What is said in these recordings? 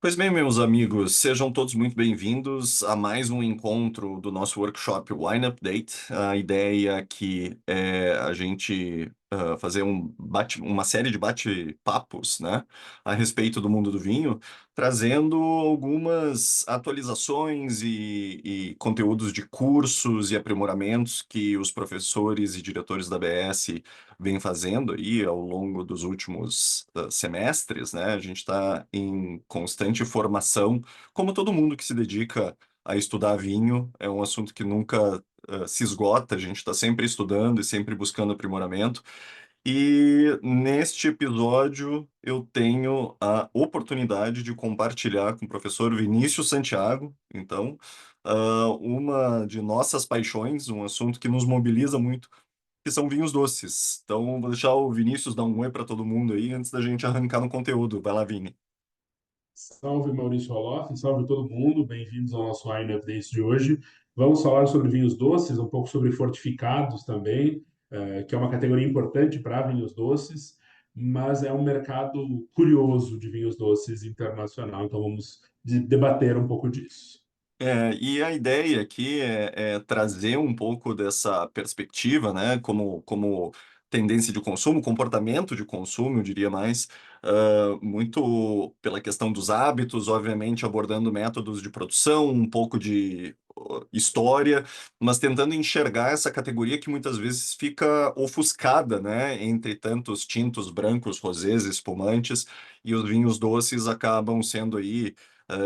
Pois bem, meus amigos, sejam todos muito bem-vindos a mais um encontro do nosso workshop Wine Update. A ideia aqui é a gente fazer uma série de bate-papos, né, a respeito do mundo do vinho, trazendo algumas atualizações e conteúdos de cursos e aprimoramentos que os professores e diretores da BS vêm fazendo aí ao longo dos últimos semestres, né? A gente está em constante formação, como todo mundo que se dedica a estudar vinho, é um assunto que nunca se esgota, a gente está sempre estudando e sempre buscando aprimoramento. E neste episódio eu tenho a oportunidade de compartilhar com o professor Vinícius Santiago, então, uma de nossas paixões, um assunto que nos mobiliza muito, que são vinhos doces. Então, vou deixar o Vinícius dar um oi para todo mundo aí antes da gente arrancar no conteúdo. Vai lá, Vini. Salve Maurício Olof, salve todo mundo, bem-vindos ao nosso Wine Updates de hoje. Vamos falar sobre vinhos doces, um pouco sobre fortificados também, que é uma categoria importante para vinhos doces, mas é um mercado curioso de vinhos doces internacional, então vamos debater um pouco disso. E a ideia aqui é trazer um pouco dessa perspectiva, né, como tendência de consumo, comportamento de consumo, eu diria mais, muito pela questão dos hábitos, obviamente abordando métodos de produção, um pouco de história, mas tentando enxergar essa categoria que muitas vezes fica ofuscada, né, entre tantos tintos brancos, rosés, espumantes, e os vinhos doces acabam sendo aí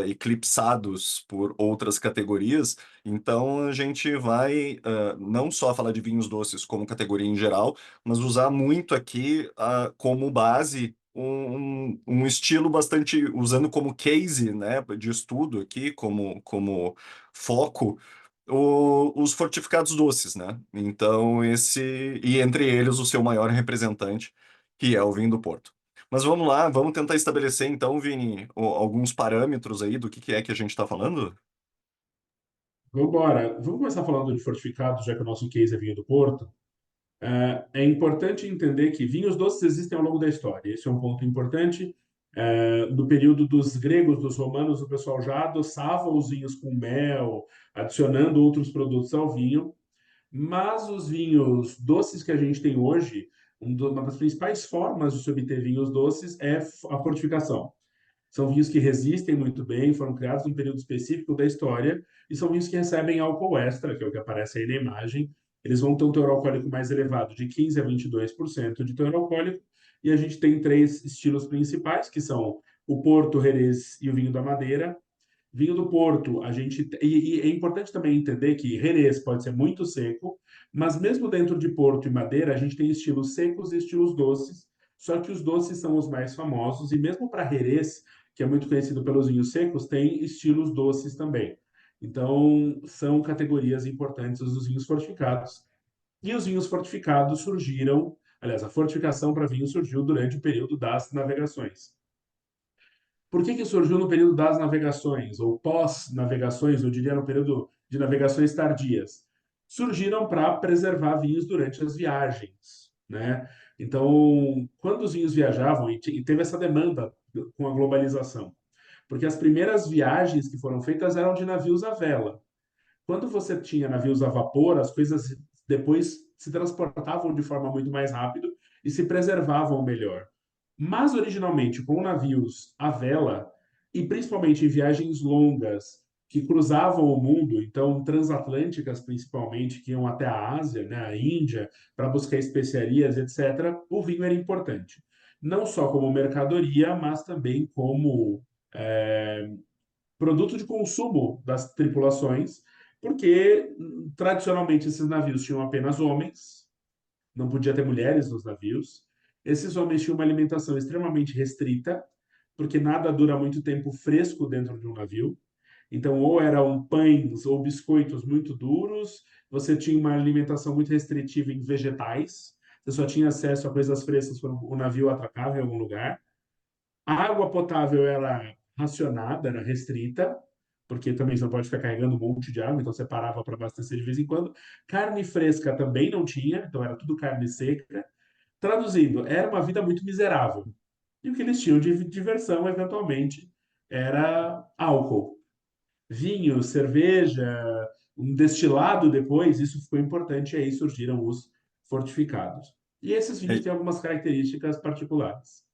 eclipsados por outras categorias. Então, a gente vai não só falar de vinhos doces como categoria em geral, mas usar muito aqui como base um estilo bastante, usando como case, né, de estudo aqui, como foco, os fortificados doces, né? Então, e entre eles o seu maior representante, que é o vinho do Porto. Mas vamos lá, vamos tentar estabelecer então, Vini, alguns parâmetros aí do que é que a gente está falando? Vamos embora, vamos começar falando de fortificados, já que o nosso case é vinho do Porto. É importante entender que vinhos doces existem ao longo da história. Esse é um ponto importante. Do período dos gregos, dos romanos, o pessoal já adoçava os vinhos com mel, adicionando outros produtos ao vinho. Mas os vinhos doces que a gente tem hoje, uma das principais formas de se obter vinhos doces é a fortificação. São vinhos que resistem muito bem, foram criados em um período específico da história, e são vinhos que recebem álcool extra, que é o que aparece aí na imagem. Eles vão ter um teor alcoólico mais elevado, de 15 a 22% de teor alcoólico, e a gente tem três estilos principais, que são o Porto, o Jerez e o vinho da Madeira. Vinho do Porto, e é importante também entender que Jerez pode ser muito seco, mas mesmo dentro de Porto e Madeira, a gente tem estilos secos e estilos doces, só que os doces são os mais famosos, e mesmo para Jerez, que é muito conhecido pelos vinhos secos, tem estilos doces também. Então, são categorias importantes dos vinhos fortificados. E os vinhos fortificados surgiram, aliás, a fortificação para vinho surgiu durante o período das navegações. Por que surgiu no período das navegações, ou pós-navegações, eu diria no período de navegações tardias? Surgiram para preservar vinhos durante as viagens, né? Então, quando os vinhos viajavam, e teve essa demanda com a globalização, porque as primeiras viagens que foram feitas eram de navios à vela. Quando você tinha navios a vapor, as coisas depois se transportavam de forma muito mais rápida e se preservavam melhor. Mas originalmente com navios à vela e principalmente em viagens longas que cruzavam o mundo, então transatlânticas principalmente, que iam até a Ásia, né, a Índia, para buscar especiarias, etc., o vinho era importante. Não só como mercadoria, mas também como é, produto de consumo das tripulações, porque tradicionalmente esses navios tinham apenas homens, não podia ter mulheres nos navios. Esses homens tinham uma alimentação extremamente restrita, porque nada dura muito tempo fresco dentro de um navio. Então, ou eram pães ou biscoitos muito duros, você tinha uma alimentação muito restritiva em vegetais, você só tinha acesso a coisas frescas quando o navio atracava em algum lugar. A água potável era racionada, era restrita, porque também você não pode ficar carregando um monte de água, então você parava para abastecer de vez em quando. Carne fresca também não tinha, então era tudo carne seca. Traduzindo, era uma vida muito miserável. E o que eles tinham de diversão, eventualmente, era álcool. Vinho, cerveja, um destilado depois, isso ficou importante, e aí surgiram os fortificados. E esses vinhos têm algumas características particulares.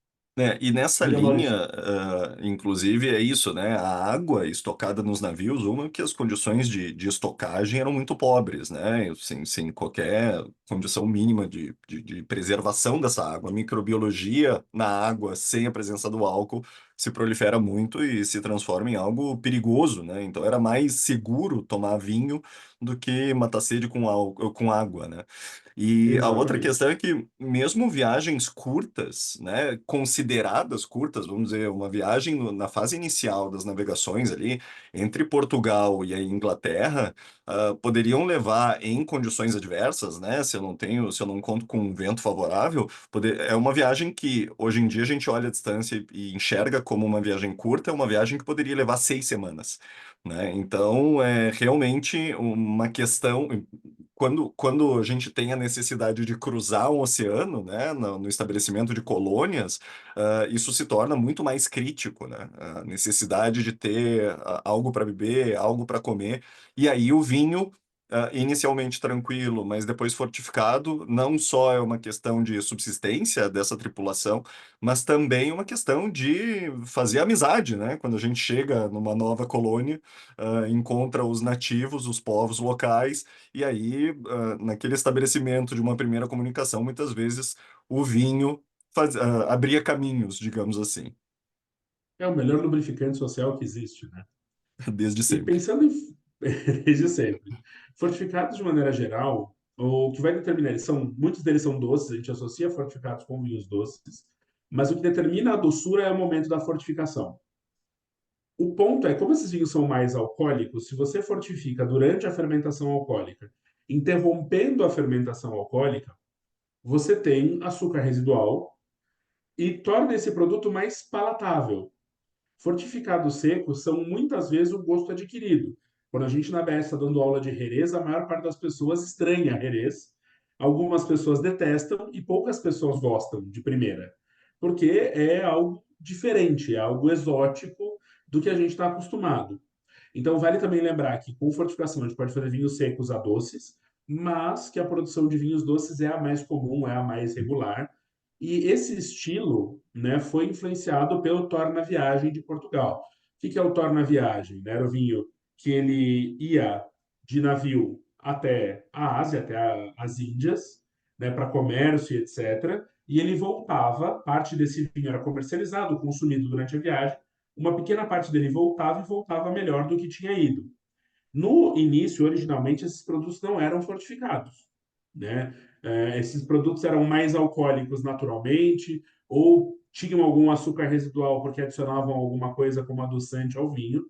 E nessa Diga, linha, Maurício. inclusive, é isso, né? A água estocada nos navios, uma que as condições de estocagem eram muito pobres, né? Sem qualquer condição mínima de preservação dessa água. A microbiologia na água, sem a presença do álcool, se prolifera muito e se transforma em algo perigoso, né? Então era mais seguro tomar vinho do que matar sede com álcool, com água, né? E a outra Exatamente. questão é que, mesmo viagens curtas, né, consideradas curtas, vamos dizer, uma viagem na fase inicial das navegações ali, entre Portugal e a Inglaterra, poderiam levar em condições adversas, né, se eu não conto com um vento favorável, é uma viagem que, hoje em dia, a gente olha a distância e enxerga como uma viagem curta, é uma viagem que poderia levar 6 semanas. Né? Então, é realmente uma questão quando a gente tem a necessidade de cruzar um oceano, né, no estabelecimento de colônias, isso se torna muito mais crítico, né? A necessidade de ter algo para beber, algo para comer, e aí o vinho, inicialmente tranquilo, mas depois fortificado, não só é uma questão de subsistência dessa tripulação, mas também uma questão de fazer amizade, né? Quando a gente chega numa nova colônia, encontra os nativos, os povos locais e aí, naquele estabelecimento de uma primeira comunicação, muitas vezes o vinho abria caminhos, digamos assim, É o melhor lubrificante social que existe, né? desde E sempre. pensando em, desde sempre, fortificados de maneira geral, o que vai determinar, muitos deles são doces, a gente associa fortificados com vinhos doces, mas o que determina a doçura é o momento da fortificação. O ponto é, como esses vinhos são mais alcoólicos, se você fortifica durante a fermentação alcoólica, interrompendo a fermentação alcoólica, você tem açúcar residual e torna esse produto mais palatável. Fortificados secos são muitas vezes o gosto adquirido. Quando a gente na BS está dando aula de Jerez, a maior parte das pessoas estranha Jerez. Algumas pessoas detestam e poucas pessoas gostam de primeira. Porque é algo diferente, é algo exótico do que a gente está acostumado. Então, vale também lembrar que com fortificação a gente pode fazer vinhos secos a doces, mas que a produção de vinhos doces é a mais comum, é a mais regular. E esse estilo, né, foi influenciado pelo Torna Viagem de Portugal. O que é o Torna Viagem? Né? Era o vinho que ele ia de navio até a Ásia, até as Índias, né, para comércio e etc. E ele voltava, parte desse vinho era comercializado, consumido durante a viagem, uma pequena parte dele voltava e voltava melhor do que tinha ido. No início, originalmente, esses produtos não eram fortificados, né? Esses produtos eram mais alcoólicos naturalmente ou tinham algum açúcar residual porque adicionavam alguma coisa como adoçante ao vinho,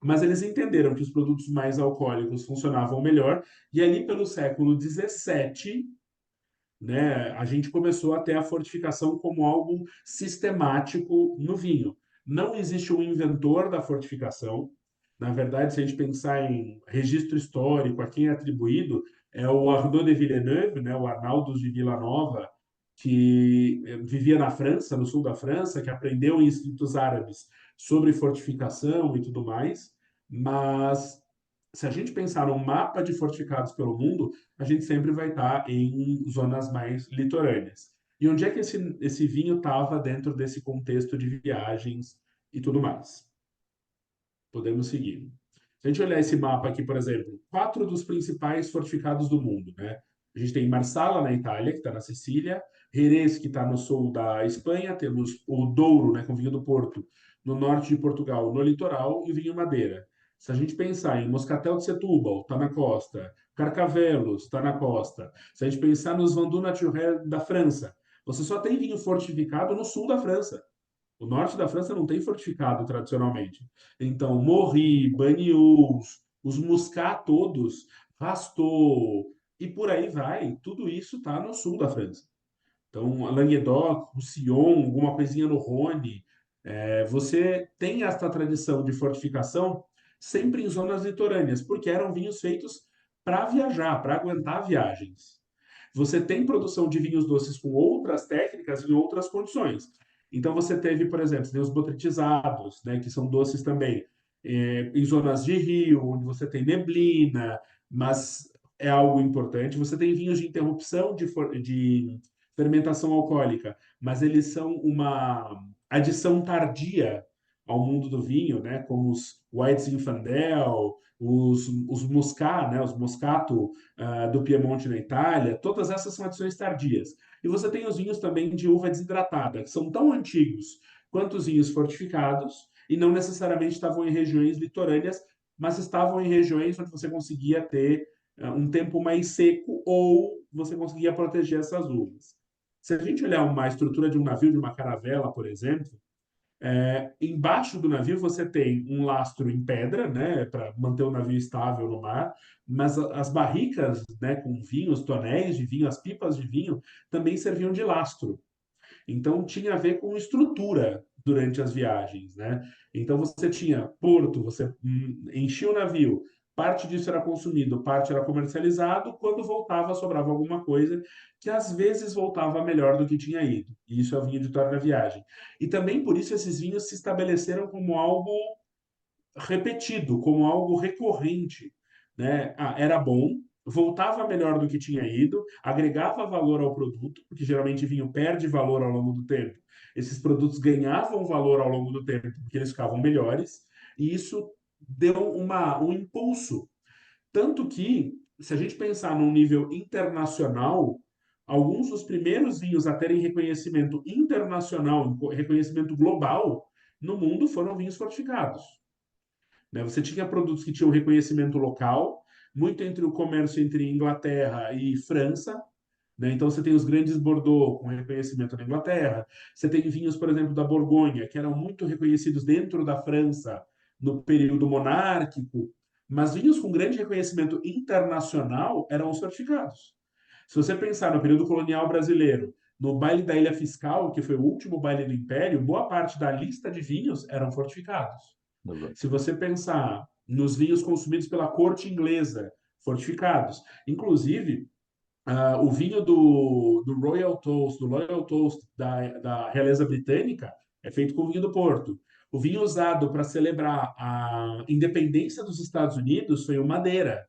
mas eles entenderam que os produtos mais alcoólicos funcionavam melhor e ali pelo século XVII, né, a gente começou a ter a fortificação como algo sistemático no vinho. Não existe um inventor da fortificação. Na verdade, se a gente pensar em registro histórico, a quem é atribuído, é o Arnaud de Villeneuve, né, o Arnaldo de Villanova, que vivia na França, no sul da França, que aprendeu em escritos árabes sobre fortificação e tudo mais. Mas se a gente pensar num mapa de fortificados pelo mundo, a gente sempre vai estar em zonas mais litorâneas. E onde é que esse vinho estava dentro desse contexto de viagens e tudo mais? Podemos seguir. Se a gente olhar esse mapa aqui, por exemplo, quatro dos principais fortificados do mundo, né? A gente tem Marsala, na Itália, que está na Sicília, Jerez, que está no sul da Espanha, temos o Douro, né, com vinho do Porto, no norte de Portugal, no litoral, e o vinho Madeira. Se a gente pensar em Moscatel de Setúbal, está na costa, Carcavelos, está na costa. Se a gente pensar nos Vendoux Naturel da França, você só tem vinho fortificado no sul da França. O norte da França não tem fortificado tradicionalmente. Então, Morri, Banyuls, os Muscat todos, Rastot e por aí vai, tudo isso está no sul da França. Então, Languedoc, Roussillon, alguma coisinha no Rhône. Você tem esta tradição de fortificação sempre em zonas litorâneas, porque eram vinhos feitos para viajar, para aguentar viagens. Você tem produção de vinhos doces com outras técnicas em outras condições. Então você teve, por exemplo, você tem os botritizados, né, que são doces também, em zonas de rio, onde você tem neblina, mas é algo importante. Você tem vinhos de interrupção de fermentação alcoólica, mas eles são uma adição tardia ao mundo do vinho, né, como os White Zinfandel, os Muscat, né, os Moscato do Piemonte na Itália, todas essas são adições tardias. E você tem os vinhos também de uva desidratada, que são tão antigos quanto os vinhos fortificados, e não necessariamente estavam em regiões litorâneas, mas estavam em regiões onde você conseguia ter um tempo mais seco ou você conseguia proteger essas uvas. Se a gente olhar uma estrutura de um navio, de uma caravela, por exemplo, embaixo do navio você tem um lastro em pedra, né, para manter o navio estável no mar, mas as barricas, né, com vinho, os tonéis de vinho, as pipas de vinho, também serviam de lastro. Então tinha a ver com estrutura durante as viagens, né? Então você tinha porto, você enchia o navio, parte disso era consumido, parte era comercializado, quando voltava sobrava alguma coisa que às vezes voltava melhor do que tinha ido. E isso é o vinho de torna viagem. E também por isso esses vinhos se estabeleceram como algo repetido, como algo recorrente, né? Ah, era bom, voltava melhor do que tinha ido, agregava valor ao produto, porque geralmente vinho perde valor ao longo do tempo. Esses produtos ganhavam valor ao longo do tempo, porque eles ficavam melhores, e isso deu um impulso. Tanto que, se a gente pensar num nível internacional, alguns dos primeiros vinhos a terem reconhecimento internacional, reconhecimento global no mundo foram vinhos fortificados, né? Você tinha produtos que tinham reconhecimento local, muito entre o comércio entre Inglaterra e França, né? Então você tem os grandes Bordeaux com reconhecimento na Inglaterra, você tem vinhos, por exemplo, da Borgonha, que eram muito reconhecidos dentro da França no período monárquico, mas vinhos com grande reconhecimento internacional eram os fortificados. Se você pensar no período colonial brasileiro, no baile da Ilha Fiscal, que foi o último baile do Império, boa parte da lista de vinhos eram fortificados. Se você pensar nos vinhos consumidos pela corte inglesa, fortificados, inclusive o vinho do Royal Toast da realeza britânica é feito com vinho do Porto. O vinho usado para celebrar a independência dos Estados Unidos foi o Madeira.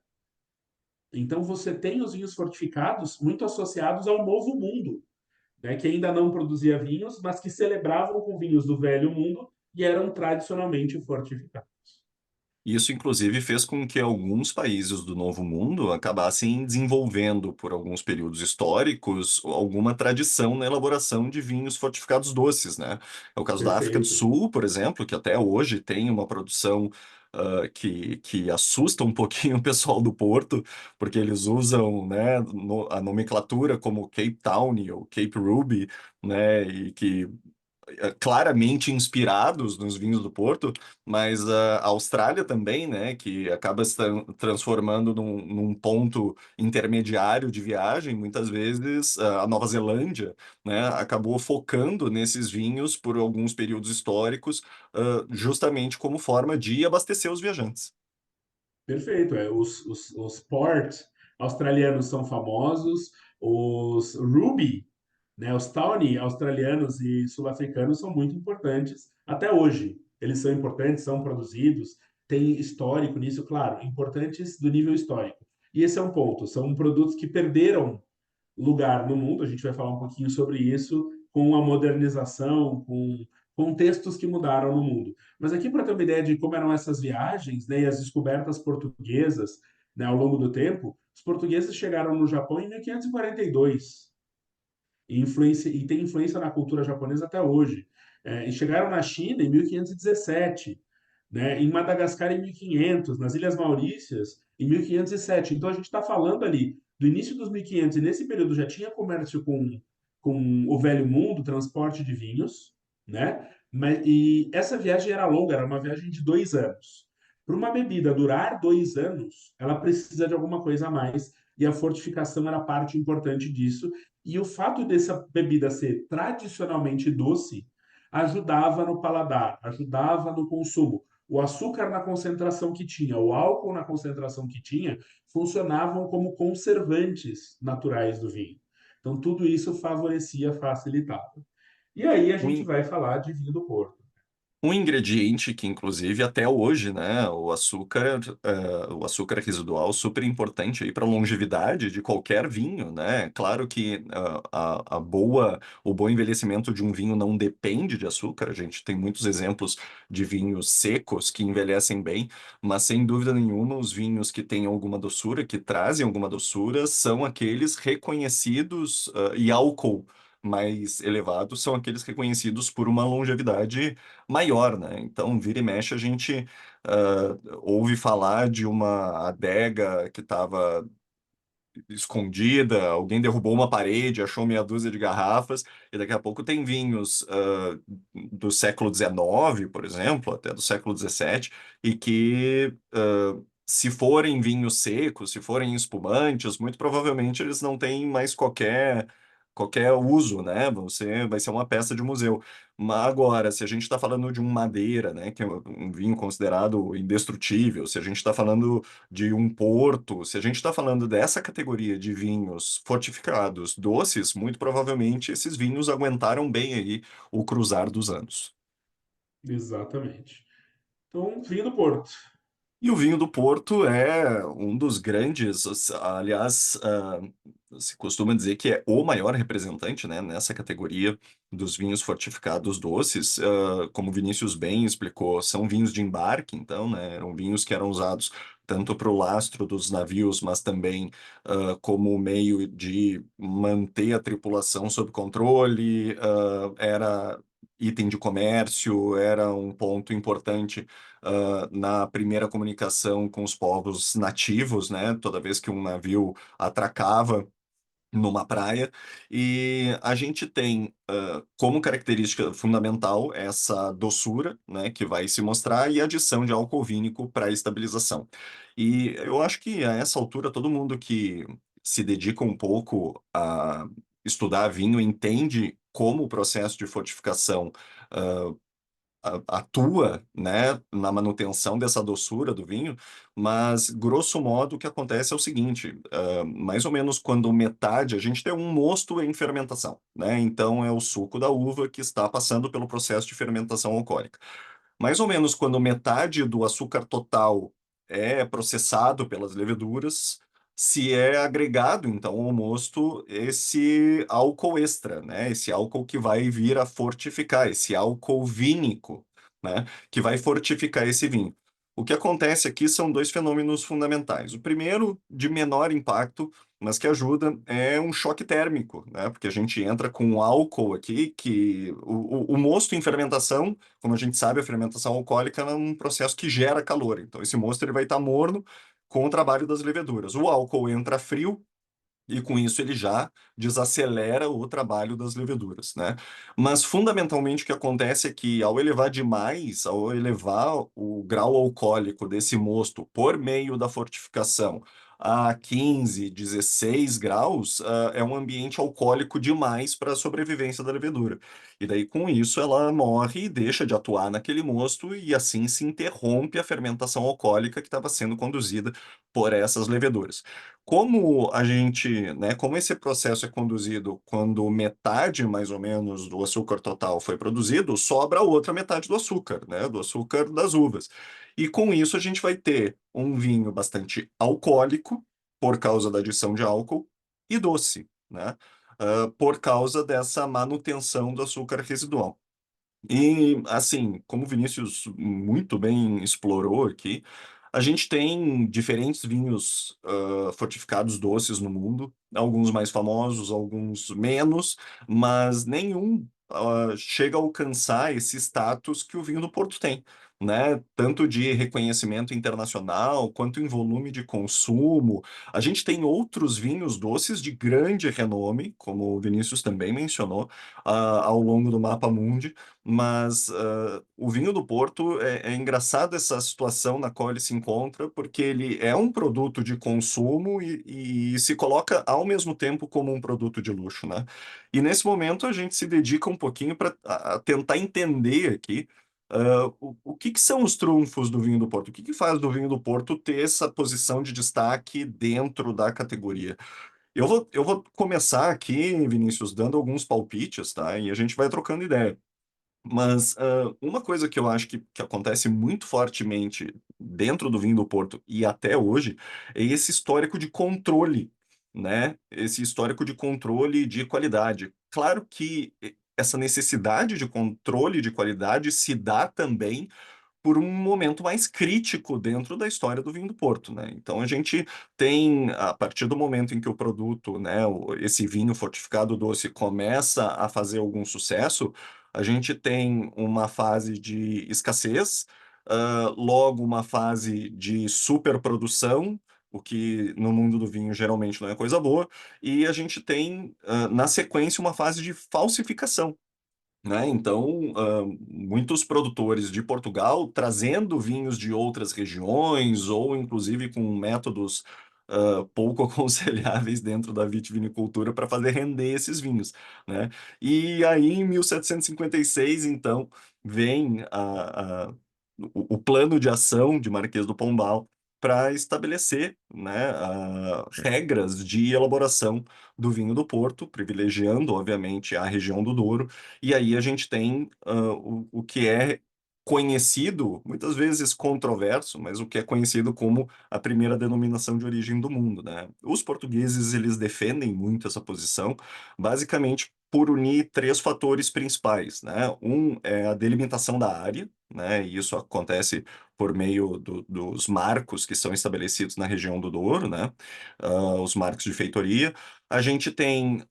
Então você tem os vinhos fortificados muito associados ao Novo Mundo, né, que ainda não produzia vinhos, mas que celebravam com vinhos do Velho Mundo e eram tradicionalmente fortificados. Isso, inclusive, fez com que alguns países do Novo Mundo acabassem desenvolvendo, por alguns períodos históricos, alguma tradição na elaboração de vinhos fortificados doces, né? É o caso da África do Perfeito. Sul, por exemplo, que até hoje tem uma produção que assusta um pouquinho o pessoal do Porto, porque eles usam, né, a nomenclatura como Cape Town ou Cape Ruby, né, e que claramente inspirados nos vinhos do Porto, mas a Austrália também, né, que acaba se transformando num ponto intermediário de viagem, muitas vezes a Nova Zelândia, né, acabou focando nesses vinhos por alguns períodos históricos, justamente como forma de abastecer os viajantes. Perfeito. Os ports australianos são famosos, os Ruby, né, os Tawny australianos e sul-africanos são muito importantes até hoje. Eles são importantes, são produzidos, tem histórico nisso, claro, importantes do nível histórico. E esse é um ponto, são produtos que perderam lugar no mundo, a gente vai falar um pouquinho sobre isso, com a modernização, com contextos que mudaram no mundo. Mas aqui, para ter uma ideia de como eram essas viagens, né, e as descobertas portuguesas, né, ao longo do tempo, os portugueses chegaram no Japão em 1542 e tem influência na cultura japonesa até hoje. E chegaram na China em 1517, né? Em Madagascar em 1500, nas Ilhas Maurícias em 1507. Então a gente está falando ali do início dos 1500 e nesse período já tinha comércio com o Velho Mundo, transporte de vinhos, né? E essa viagem era longa, era uma viagem de 2 anos. Para uma bebida durar 2 anos, ela precisa de alguma coisa a mais e a fortificação era parte importante disso. E o fato dessa bebida ser tradicionalmente doce ajudava no paladar, ajudava no consumo. O açúcar na concentração que tinha, o álcool na concentração que tinha, funcionavam como conservantes naturais do vinho. Então, tudo isso favorecia, facilitava. E aí a gente Um, vai falar de vinho do Porto. Um ingrediente que, inclusive, até hoje, né, o açúcar residual super importante aí para a longevidade de qualquer vinho, né? Claro que o bom envelhecimento de um vinho não depende de açúcar. A gente tem muitos exemplos de vinhos secos que envelhecem bem, mas sem dúvida nenhuma, os vinhos que têm alguma doçura, que trazem alguma doçura, são aqueles reconhecidos, e álcool mais elevados são aqueles reconhecidos por uma longevidade maior, né? Então, vira e mexe, a gente ouve falar de uma adega que estava escondida, alguém derrubou uma parede, achou meia dúzia de garrafas, e daqui a pouco tem vinhos do século XIX, por exemplo, até do século XVII, e que, se forem vinhos secos, se forem espumantes, muito provavelmente eles não têm mais qualquer uso, né? Vai ser uma peça de museu. Mas agora, se a gente está falando de um madeira, né, que é um vinho considerado indestrutível, se a gente está falando de um porto, se a gente está falando dessa categoria de vinhos fortificados, doces, muito provavelmente esses vinhos aguentaram bem aí o cruzar dos anos. Exatamente. Então, vinho do Porto. E o vinho do Porto é um dos grandes, aliás, se costuma dizer que é o maior representante, né, nessa categoria dos vinhos fortificados doces. Como o Vinícius bem explicou, são vinhos de embarque, então, né, eram vinhos que eram usados tanto para o lastro dos navios, mas também como meio de manter a tripulação sob controle. Era item de comércio, era um ponto importante na primeira comunicação com os povos nativos, né? Toda vez que um navio atracava numa praia, e a gente tem como característica fundamental essa doçura, né, que vai se mostrar, e a adição de álcool vínico para estabilização. E eu acho que a essa altura todo mundo que se dedica um pouco a estudar vinho entende como o processo de fortificação atua, né, na manutenção dessa doçura do vinho, mas grosso modo o que acontece é o seguinte: mais ou menos quando metade, a gente tem um mosto em fermentação, né? Então é o suco da uva que está passando pelo processo de fermentação alcoólica. Mais ou menos quando metade do açúcar total é processado pelas leveduras, se é agregado, então, ao mosto esse álcool extra, né? Esse álcool que vai vir a fortificar, esse álcool vínico, né? Que vai fortificar esse vinho. O que acontece aqui são dois fenômenos fundamentais. O primeiro, de menor impacto, mas que ajuda, é um choque térmico, né? Porque a gente entra com álcool aqui, que o mosto em fermentação, como a gente sabe, a fermentação alcoólica é um processo que gera calor. Então, esse mosto ele vai estar morno com o trabalho das leveduras. O álcool entra frio e com isso ele já desacelera o trabalho das leveduras, né? Mas fundamentalmente o que acontece é que ao elevar demais, ao elevar o grau alcoólico desse mosto por meio da fortificação a 15, 16 graus, é um ambiente alcoólico demais para a sobrevivência da levedura. E daí com isso ela morre e deixa de atuar naquele mosto e assim se interrompe a fermentação alcoólica que estava sendo conduzida por essas leveduras. Como a gente, né, como esse processo é conduzido quando metade, mais ou menos, do açúcar total foi produzido, sobra a outra metade do açúcar, né, do açúcar das uvas. E com isso a gente vai ter um vinho bastante alcoólico, por causa da adição de álcool, e doce, né, por causa dessa manutenção do açúcar residual. E, assim, como o Vinícius muito bem explorou aqui, a gente tem diferentes vinhos fortificados doces no mundo, alguns mais famosos, alguns menos, mas nenhum chega a alcançar esse status que o vinho do Porto tem, né? Tanto de reconhecimento internacional, quanto em volume de consumo. A gente tem outros vinhos doces de grande renome, como o Vinícius também mencionou, ao longo do mapa mundi, mas o vinho do Porto é engraçado essa situação na qual ele se encontra, porque ele é um produto de consumo e se coloca ao mesmo tempo como um produto de luxo, né? E nesse momento a gente se dedica um pouquinho para tentar entender aqui o que que são os trunfos do vinho do Porto, o que que faz do vinho do Porto ter essa posição de destaque dentro da categoria. Eu vou começar aqui, Vinícius, dando alguns palpites, tá? E a gente vai trocando ideia. Mas uma coisa que eu acho que acontece muito fortemente dentro do vinho do Porto e até hoje é esse histórico de controle, né? Esse histórico de controle de qualidade. Claro que essa necessidade de controle de qualidade se dá também por um momento mais crítico dentro da história do vinho do Porto, né? Então a gente tem, a partir do momento em que o produto, né, esse vinho fortificado doce começa a fazer algum sucesso, a gente tem uma fase de escassez, logo uma fase de superprodução, o que no mundo do vinho geralmente não é coisa boa, e a gente tem, na sequência, uma fase de falsificação, né? Então, muitos produtores de Portugal trazendo vinhos de outras regiões ou inclusive com métodos pouco aconselháveis dentro da vitivinicultura para fazer render esses vinhos, né? E aí, em 1756, então, vem o plano de ação de Marquês do Pombal para estabelecer, né, regras de elaboração do vinho do Porto, privilegiando, obviamente, a região do Douro, e aí a gente tem o que é conhecido, muitas vezes controverso, mas o que é conhecido como a primeira denominação de origem do mundo, né? Os portugueses, eles defendem muito essa posição, basicamente por unir três fatores principais, né? Um é a delimitação da área, né? E isso acontece por meio dos marcos que são estabelecidos na região do Douro, né? Os marcos de feitoria. A gente tem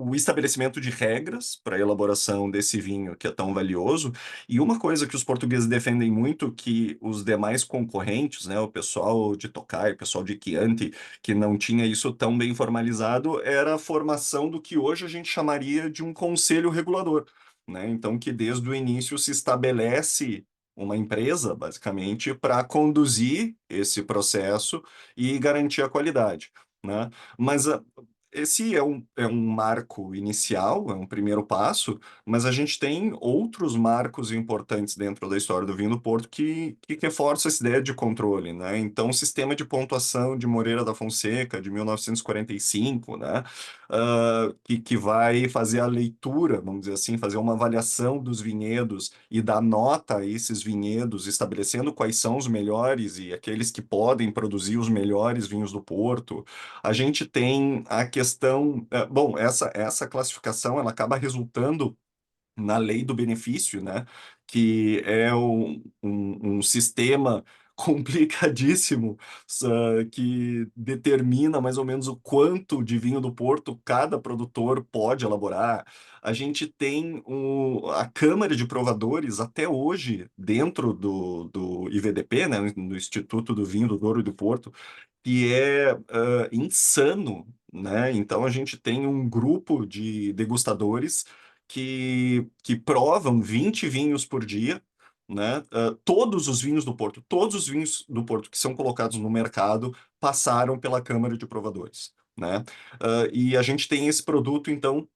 o estabelecimento de regras para a elaboração desse vinho que é tão valioso. E uma coisa que os portugueses defendem muito, que os demais concorrentes, né, o pessoal de Tokai, o pessoal de Chianti, que não tinha isso tão bem formalizado, era a formação do que hoje a gente chamaria de um conselho regulador, né? Então, que desde o início se estabelece uma empresa, basicamente, para conduzir esse processo e garantir a qualidade, né? Mas esse é um marco inicial, é um primeiro passo, mas a gente tem outros marcos importantes dentro da história do vinho do Porto que reforçam essa ideia de controle, né? Então, o sistema de pontuação de Moreira da Fonseca, de 1945, né? Que vai fazer a leitura, vamos dizer assim, fazer uma avaliação dos vinhedos e dar nota a esses vinhedos, estabelecendo quais são os melhores e aqueles que podem produzir os melhores vinhos do Porto. A gente tem a questão, bom, essa classificação ela acaba resultando na lei do benefício, né? Que é um sistema complicadíssimo, que determina mais ou menos o quanto de vinho do Porto cada produtor pode elaborar. A gente tem a Câmara de Provadores até hoje dentro do IVDP, né, no Instituto do Vinho do Douro e do Porto, que é insano, né? Então a gente tem um grupo de degustadores que provam 20 vinhos por dia, né? Todos os vinhos do Porto, todos os vinhos do Porto que são colocados no mercado passaram pela Câmara de Provadores, né? E a gente tem esse produto, então,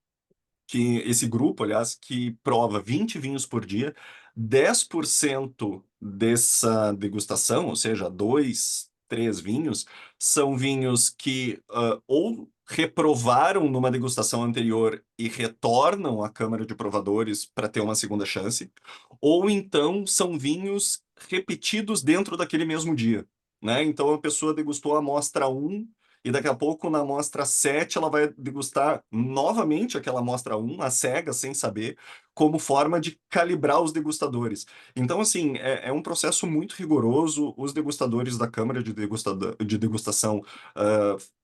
que esse grupo, aliás, que prova 20 vinhos por dia, 10% dessa degustação, ou seja, dois, três vinhos, são vinhos que ou reprovaram numa degustação anterior e retornam à Câmara de Provadores para ter uma segunda chance, ou então são vinhos repetidos dentro daquele mesmo dia, né? Então a pessoa degustou a amostra um e daqui a pouco, na amostra 7 ela vai degustar novamente aquela amostra um a cega, sem saber, como forma de calibrar os degustadores. Então, assim, é um processo muito rigoroso. Os degustadores da Câmara de Degustação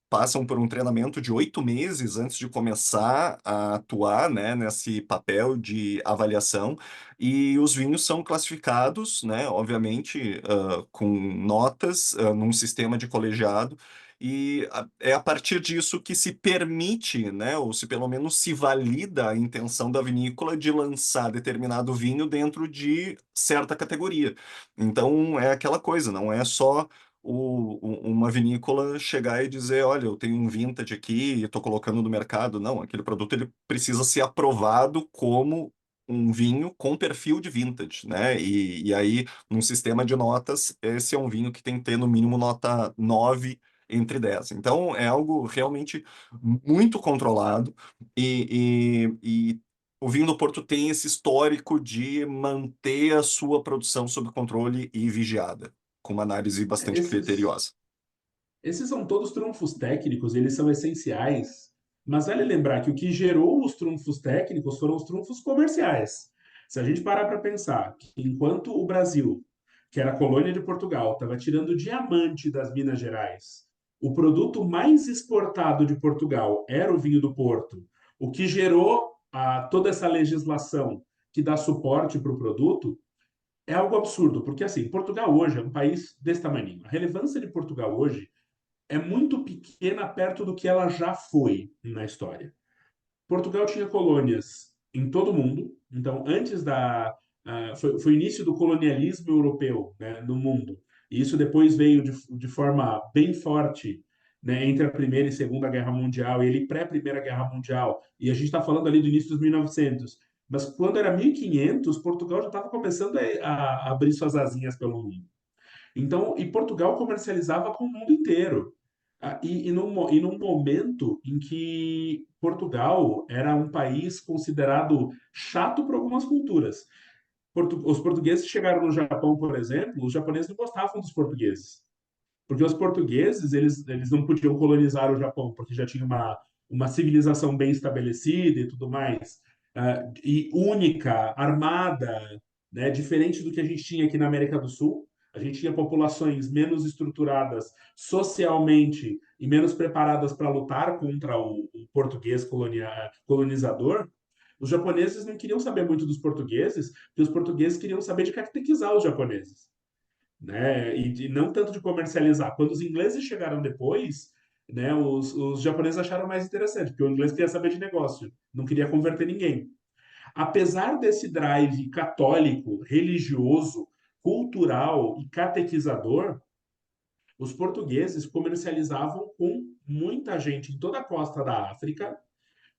passam por um treinamento de 8 meses antes de começar a atuar, né, nesse papel de avaliação. E os vinhos são classificados, né, obviamente, com notas, num sistema de colegiado, e é a partir disso que se permite, né, ou se pelo menos se valida a intenção da vinícola de lançar determinado vinho dentro de certa categoria. Então é aquela coisa, não é só uma vinícola chegar e dizer, olha, eu tenho um vintage aqui e estou colocando no mercado. Não, aquele produto ele precisa ser aprovado como um vinho com perfil de vintage, né? E aí, num sistema de notas, esse é um vinho que tem que ter no mínimo nota 9 entre 10. Então, é algo realmente muito controlado e o vinho do Porto tem esse histórico de manter a sua produção sob controle e vigiada, com uma análise bastante Esses, criteriosa. esses são todos trunfos técnicos, eles são essenciais, mas vale lembrar que o que gerou os trunfos técnicos foram os trunfos comerciais. Se a gente parar para pensar que enquanto o Brasil, que era colônia de Portugal, estava tirando diamante das Minas Gerais, o produto mais exportado de Portugal era o vinho do Porto, o que gerou toda essa legislação que dá suporte para o produto, é algo absurdo, porque assim, Portugal hoje é um país desse tamanho. A relevância de Portugal hoje é muito pequena perto do que ela já foi na história. Portugal tinha colônias em todo o mundo, então antes foi o início do colonialismo europeu, né, no mundo. E isso depois veio de forma bem forte, né, entre a Primeira e Segunda Guerra Mundial, e ele pré-Primeira Guerra Mundial, e a gente está falando ali do início dos 1900. Mas quando era 1500, Portugal já estava começando a abrir suas asinhas pelo mundo. Então, e Portugal comercializava com o mundo inteiro. E num momento em que Portugal era um país considerado chato por algumas culturas. Os portugueses chegaram no Japão, por exemplo, os japoneses não gostavam dos portugueses. Porque os portugueses, eles não podiam colonizar o Japão, porque já tinha uma civilização bem estabelecida e tudo mais, e única, armada, né, diferente do que a gente tinha aqui na América do Sul. A gente tinha populações menos estruturadas socialmente e menos preparadas para lutar contra o português colonizador. Os japoneses não queriam saber muito dos portugueses, porque os portugueses queriam saber de catequizar os japoneses, né? E não tanto de comercializar. Quando os ingleses chegaram depois, né, os japoneses acharam mais interessante, porque o inglês queria saber de negócio, não queria converter ninguém. Apesar desse drive católico, religioso, cultural e catequizador, os portugueses comercializavam com muita gente em toda a costa da África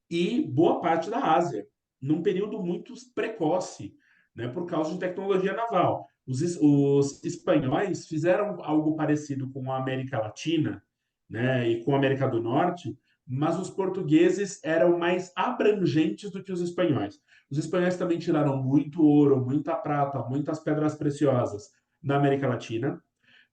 e boa parte da Ásia, num período muito precoce, né, por causa de tecnologia naval. Os espanhóis fizeram algo parecido com a América Latina, né, e com a América do Norte, mas os portugueses eram mais abrangentes do que os espanhóis. Os espanhóis também tiraram muito ouro, muita prata, muitas pedras preciosas na América Latina.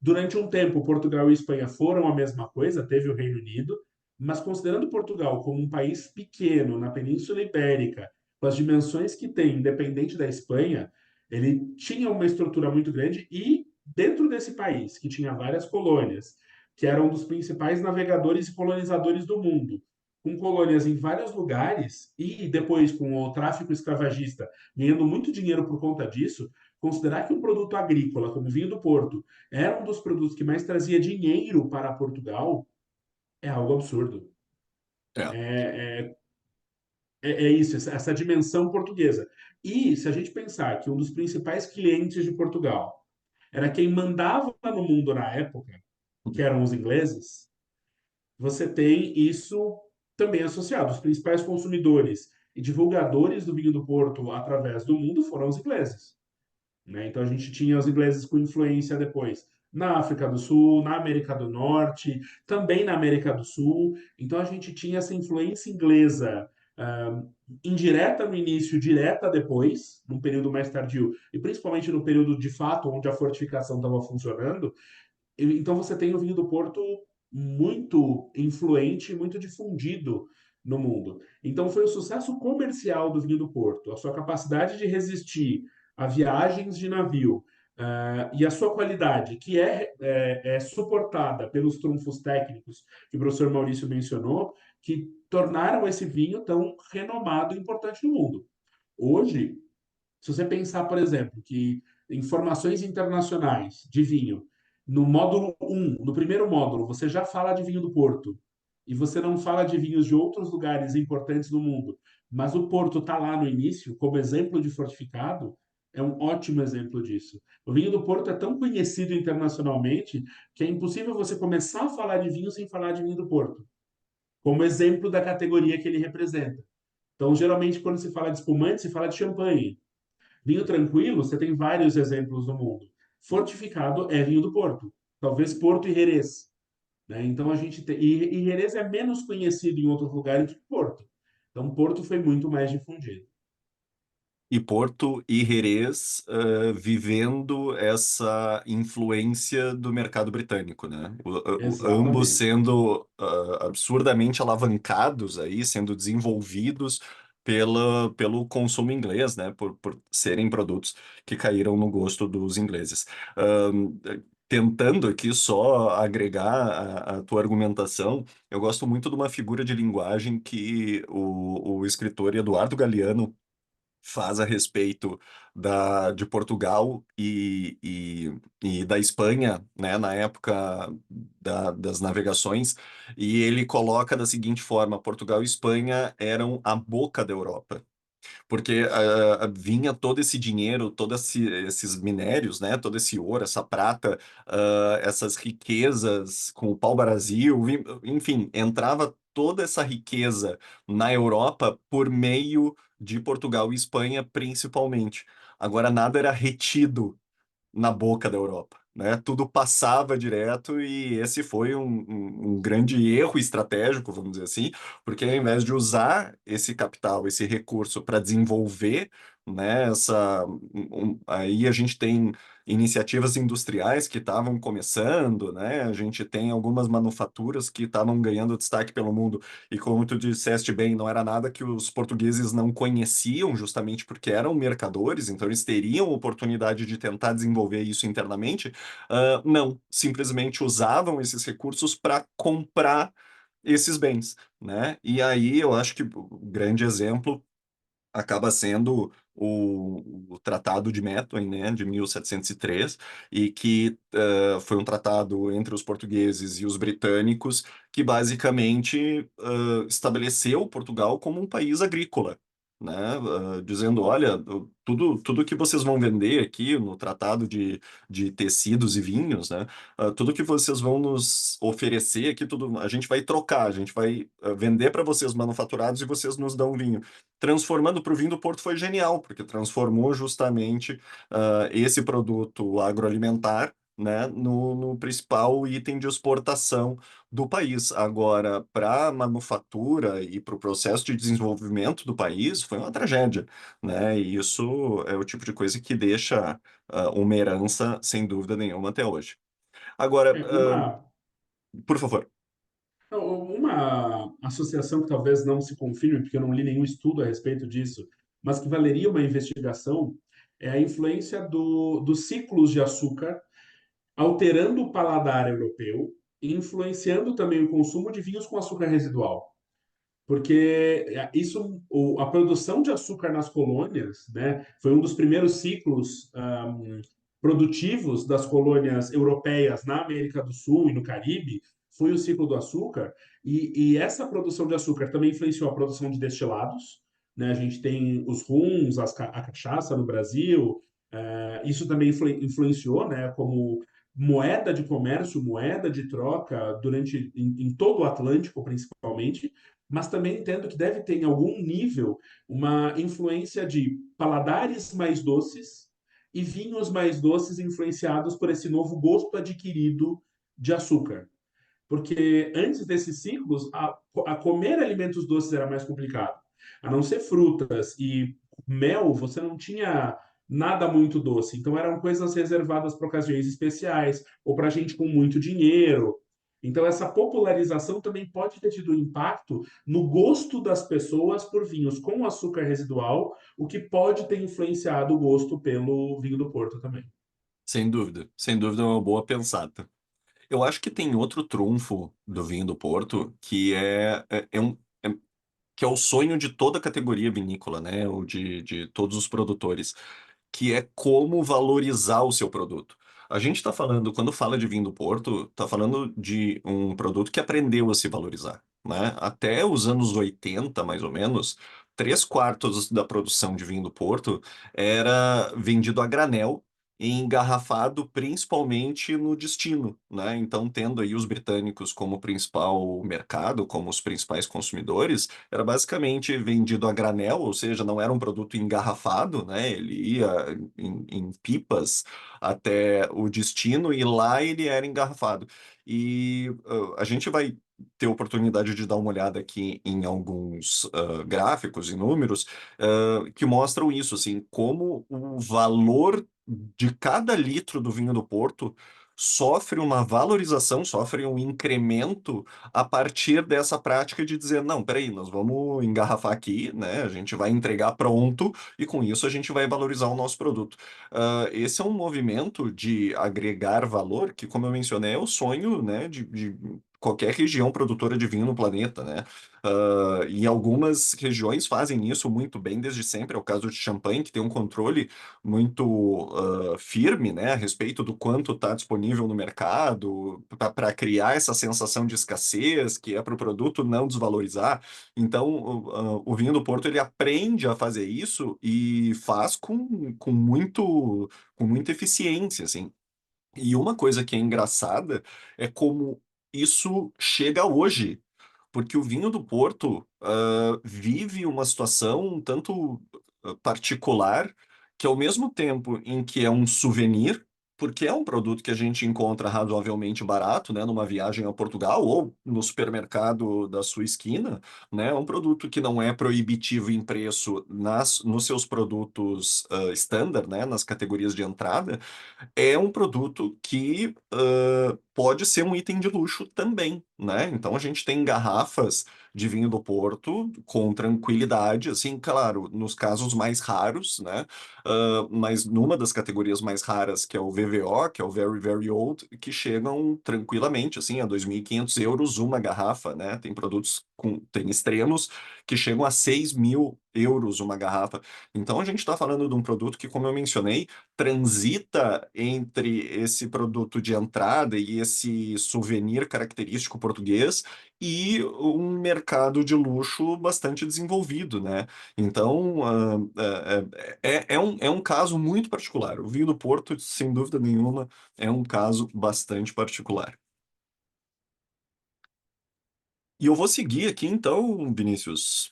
Durante um tempo, Portugal e Espanha foram a mesma coisa, teve o Reino Unido, mas considerando Portugal como um país pequeno na Península Ibérica, com as dimensões que tem, independente da Espanha, ele tinha uma estrutura muito grande e dentro desse país, que tinha várias colônias, que eram um dos principais navegadores e colonizadores do mundo, com colônias em vários lugares e depois com o tráfico escravagista ganhando muito dinheiro por conta disso, considerar que um produto agrícola como o vinho do Porto era um dos produtos que mais trazia dinheiro para Portugal, é algo absurdo. É. É isso, essa dimensão portuguesa. E se a gente pensar que um dos principais clientes de Portugal era quem mandava no mundo na época, que eram os ingleses, você tem isso também associado. Os principais consumidores e divulgadores do vinho do Porto através do mundo foram os ingleses, né? Então a gente tinha os ingleses com influência depois na África do Sul, na América do Norte, também na América do Sul. Então a gente tinha essa influência inglesa indireta no início, direta depois, num período mais tardio, e principalmente no período de fato onde a fortificação estava funcionando. Então você tem o vinho do Porto muito influente, muito difundido no mundo. Então foi o sucesso comercial do vinho do Porto, a sua capacidade de resistir a viagens de navio, e a sua qualidade, que é suportada pelos trunfos técnicos que o professor Maurício mencionou, que tornaram esse vinho tão renomado e importante no mundo. Hoje, se você pensar, por exemplo, que informações internacionais de vinho, no módulo um, no primeiro módulo, você já fala de vinho do Porto, e você não fala de vinhos de outros lugares importantes do mundo, mas o Porto está lá no início, como exemplo de fortificado, é um ótimo exemplo disso. O vinho do Porto é tão conhecido internacionalmente que é impossível você começar a falar de vinho sem falar de vinho do Porto, como exemplo da categoria que ele representa. Então, geralmente, quando se fala de espumante, se fala de champanhe. Vinho tranquilo, você tem vários exemplos no mundo. Fortificado é vinho do Porto. Talvez Porto e Jerez. né? Então a gente tem, e Jerez é menos conhecido em outros lugares do que Porto. Então Porto foi muito mais difundido. E Porto e Jerez vivendo essa influência do mercado britânico, né? Ambos Exatamente. sendo absurdamente alavancados aí, sendo desenvolvidos pelo consumo inglês, né? Por serem produtos que caíram no gosto dos ingleses. Ahn, Tentando aqui só agregar a tua argumentação, eu gosto muito de uma figura de linguagem que o escritor Eduardo Galeano faz a respeito de Portugal e da Espanha, né, na época das navegações, e ele coloca da seguinte forma: Portugal e Espanha eram a boca da Europa. Porque vinha todo esse dinheiro, todos esses minérios, né? Todo esse ouro, essa prata, essas riquezas com o pau-brasil, enfim, entrava toda essa riqueza na Europa por meio de Portugal e Espanha, principalmente. Agora, nada era retido na boca da Europa, né? Tudo passava direto e esse foi um grande erro estratégico, vamos dizer assim, porque ao invés de usar esse capital, esse recurso para desenvolver, né, aí a gente tem iniciativas industriais que estavam começando, né? A gente tem algumas manufaturas que estavam ganhando destaque pelo mundo e como tu disseste bem, não era nada que os portugueses não conheciam, justamente porque eram mercadores, então eles teriam oportunidade de tentar desenvolver isso internamente. Não, simplesmente usavam esses recursos para comprar esses bens, né? E aí eu acho que o grande exemplo acaba sendo o Tratado de Methuen, né, de 1703, e que foi um tratado entre os portugueses e os britânicos que basicamente estabeleceu Portugal como um país agrícola, né, dizendo, olha, tudo que vocês vão vender aqui no Tratado de Tecidos e Vinhos, né, tudo que vocês vão nos oferecer aqui, tudo, a gente vai trocar, a gente vai vender para vocês manufaturados e vocês nos dão vinho transformando para o vinho do Porto foi genial, porque transformou justamente esse produto agroalimentar, né, no principal item de exportação do país. Agora, para a manufatura e para o processo de desenvolvimento do país, foi uma tragédia, né? E isso é o tipo de coisa que deixa uma herança, sem dúvida nenhuma, até hoje. Agora, É, uma, por favor. uma associação que talvez não se confirme, porque eu não li nenhum estudo a respeito disso, mas que valeria uma investigação, é a influência dos ciclos de açúcar alterando o paladar europeu e influenciando também o consumo de vinhos com açúcar residual. Porque a produção de açúcar nas colônias, né, foi um dos primeiros ciclos produtivos das colônias europeias na América do Sul e no Caribe, foi o ciclo do açúcar, e essa produção de açúcar também influenciou a produção de destilados, né? A gente tem os rums, a cachaça no Brasil, isso também influenciou, né, como moeda de comércio, moeda de troca em todo o Atlântico, principalmente, mas também entendo que deve ter em algum nível uma influência de paladares mais doces e vinhos mais doces influenciados por esse novo gosto adquirido de açúcar. Porque antes desses ciclos, a comer alimentos doces era mais complicado. A não ser frutas e mel, você não tinha nada muito doce. Então eram coisas reservadas para ocasiões especiais ou para gente com muito dinheiro. Então essa popularização também pode ter tido um impacto no gosto das pessoas por vinhos com açúcar residual, o que pode ter influenciado o gosto pelo vinho do Porto também. Sem dúvida é uma boa pensada. Eu acho que tem outro trunfo do vinho do Porto, que que é o sonho de toda a categoria vinícola, né? Ou de todos os produtores, que é como valorizar o seu produto. A gente está falando, quando fala de vinho do Porto, está falando de um produto que aprendeu a se valorizar, né? Até os anos 80, mais ou menos, 3/4 da produção de vinho do Porto era vendido a granel e engarrafado principalmente no destino, né? Então, tendo aí os britânicos como principal mercado, como os principais consumidores, era basicamente vendido a granel, ou seja, não era um produto engarrafado, né? Ele ia em pipas até o destino e lá ele era engarrafado. E a gente vai ter oportunidade de dar uma olhada aqui em alguns gráficos e números que mostram isso, assim, como o valor de cada litro do vinho do Porto sofre uma valorização, sofre um incremento a partir dessa prática de dizer, não, peraí, nós vamos engarrafar aqui, né? A gente vai entregar pronto e com isso a gente vai valorizar o nosso produto. Esse é um movimento de agregar valor que, como eu mencionei, é o sonho, né, de qualquer região produtora de vinho no planeta, né? E algumas regiões fazem isso muito bem desde sempre. É o caso de Champagne, que tem um controle muito firme, né, a respeito do quanto está disponível no mercado, para criar essa sensação de escassez, que é para o produto não desvalorizar. Então, o vinho do Porto ele aprende a fazer isso e faz com muita eficiência, assim. E uma coisa que é engraçada é como isso chega hoje, porque o vinho do Porto vive uma situação um tanto particular, que ao mesmo tempo em que é um souvenir, porque é um produto que a gente encontra razoavelmente barato, né, numa viagem a Portugal ou no supermercado da sua esquina, né, é um produto que não é proibitivo em preço nos seus produtos standard, né, nas categorias de entrada, é um produto que pode ser um item de luxo também, né? Então a gente tem garrafas de vinho do Porto com tranquilidade, assim, claro, nos casos mais raros, né? Mas numa das categorias mais raras, que é o VVO, que é o Very Very Old, que chegam tranquilamente, assim, a 2.500 euros uma garrafa, né? Tem produtos tem extremos que chegam a 6.000 euros uma garrafa. Então a gente está falando de um produto que, como eu mencionei, transita entre esse produto de entrada e esse souvenir característico português e um mercado de luxo bastante desenvolvido, né? Então, é um caso muito particular. O vinho do Porto, sem dúvida nenhuma, é um caso bastante particular. E eu vou seguir aqui, então, Vinícius.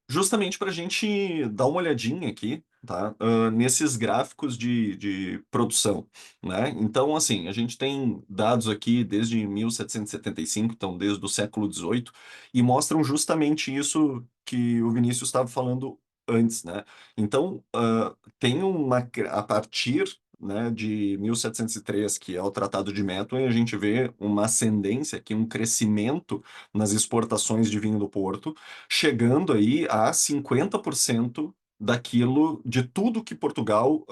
Justamente para a gente dar uma olhadinha aqui, tá? Nesses gráficos de produção, né? Então, assim, a gente tem dados aqui desde 1775, então desde o século XVIII, e mostram justamente isso que o Vinícius estava falando antes, né? Então, tem a partir, né, de 1703, que é o Tratado de Methuen, a gente vê uma ascendência aqui, um crescimento nas exportações de vinho do Porto, chegando aí a 50% daquilo, de tudo que Portugal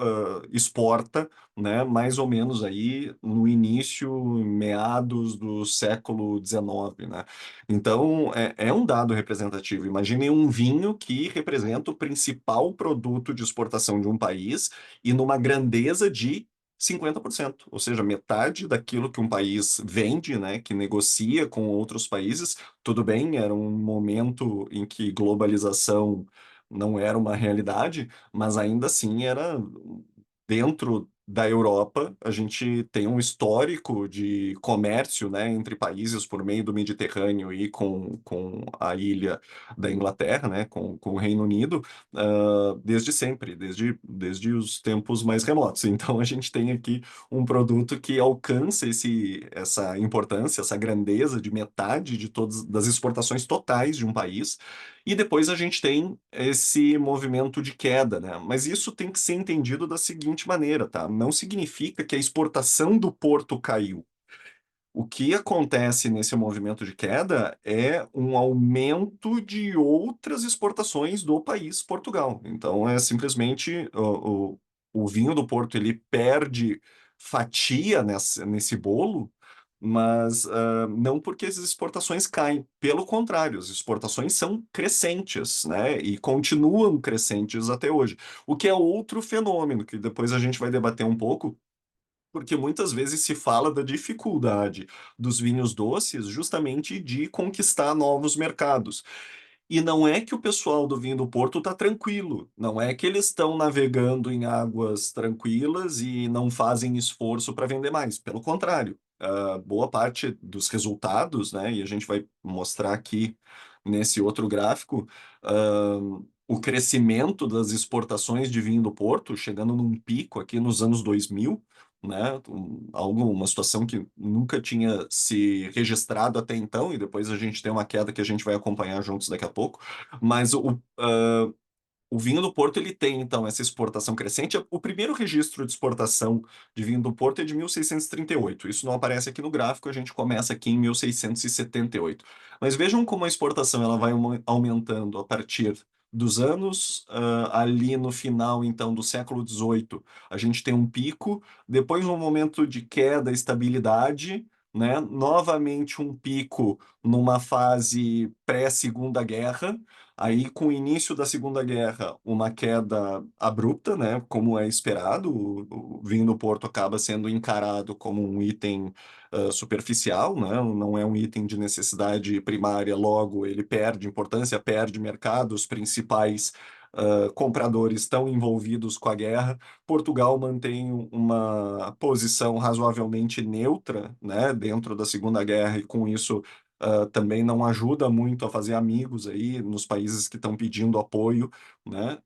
exporta, né, mais ou menos aí no início, meados do século XIX, né? Então, é um dado representativo. Imaginem um vinho que representa o principal produto de exportação de um país e numa grandeza de 50%, ou seja, metade daquilo que um país vende, né, que negocia com outros países. Tudo bem, era um momento em que globalização não era uma realidade, mas ainda assim era dentro da Europa, a gente tem um histórico de comércio, né, entre países por meio do Mediterrâneo e com a ilha da Inglaterra, né, com o Reino Unido, desde sempre, desde os tempos mais remotos. Então, a gente tem aqui um produto que alcança essa importância, essa grandeza de metade de todas das exportações totais de um país, e depois a gente tem esse movimento de queda, né? Mas isso tem que ser entendido da seguinte maneira, tá? Não significa que a exportação do porto caiu. O que acontece nesse movimento de queda é um aumento de outras exportações do país Portugal. Então, é simplesmente o vinho do Porto ele perde fatia nesse bolo, mas não porque as exportações caem. Pelo contrário, as exportações são crescentes, né? E continuam crescentes até hoje. O que é outro fenômeno que depois a gente vai debater um pouco, porque muitas vezes se fala da dificuldade dos vinhos doces justamente de conquistar novos mercados. E não é que o pessoal do vinho do Porto está tranquilo, não é que eles estão navegando em águas tranquilas e não fazem esforço para vender mais. Pelo contrário, boa parte dos resultados, né, e a gente vai mostrar aqui nesse outro gráfico, ah, o crescimento das exportações de vinho do Porto, chegando num pico aqui nos anos 2000, né? Uma situação que nunca tinha se registrado até então, e depois a gente tem uma queda que a gente vai acompanhar juntos daqui a pouco. Mas o vinho do Porto ele tem, então, essa exportação crescente. O primeiro registro de exportação de vinho do Porto é de 1638. Isso não aparece aqui no gráfico, a gente começa aqui em 1678. Mas vejam como a exportação ela vai aumentando a partir dos anos, ali no final, então, do século XVIII, a gente tem um pico, depois um momento de queda, estabilidade, né? Novamente um pico numa fase pré-Segunda Guerra. Aí, com o início da Segunda Guerra, uma queda abrupta, né? Como é esperado, o vinho do Porto acaba sendo encarado como um item superficial, né? Não é um item de necessidade primária, logo ele perde importância, perde mercado, os principais compradores estão envolvidos com a guerra. Portugal mantém uma posição razoavelmente neutra, né? Dentro da Segunda Guerra e com isso também não ajuda muito a fazer amigos aí nos países que estão pedindo apoio, né?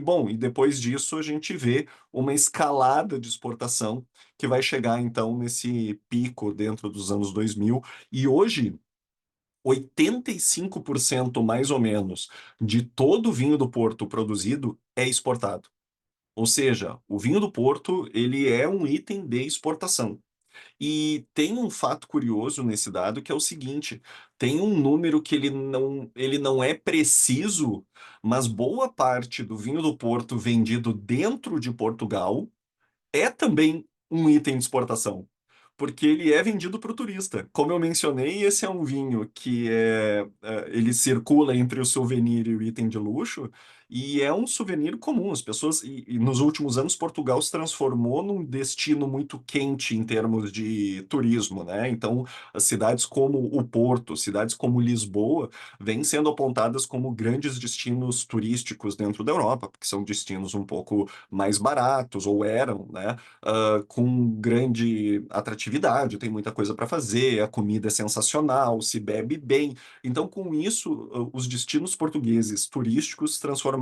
Bom, e depois disso a gente vê uma escalada de exportação que vai chegar então nesse pico dentro dos anos 2000 e hoje 85% mais ou menos de todo o vinho do Porto produzido é exportado. Ou seja, o vinho do Porto, ele é um item de exportação. E tem um fato curioso nesse dado que é o seguinte: tem um número que ele não é preciso, mas boa parte do vinho do Porto vendido dentro de Portugal é também um item de exportação, porque ele é vendido para o turista. Como eu mencionei, esse é um vinho que ele circula entre o souvenir e o item de luxo, e é um souvenir comum. As pessoas, e nos últimos anos, Portugal se transformou num destino muito quente em termos de turismo, né? Então, as cidades como o Porto, cidades como Lisboa, vêm sendo apontadas como grandes destinos turísticos dentro da Europa, porque são destinos um pouco mais baratos, ou eram, né? Com grande atratividade, tem muita coisa para fazer, a comida é sensacional, se bebe bem. Então, com isso, os destinos portugueses turísticos se transformaram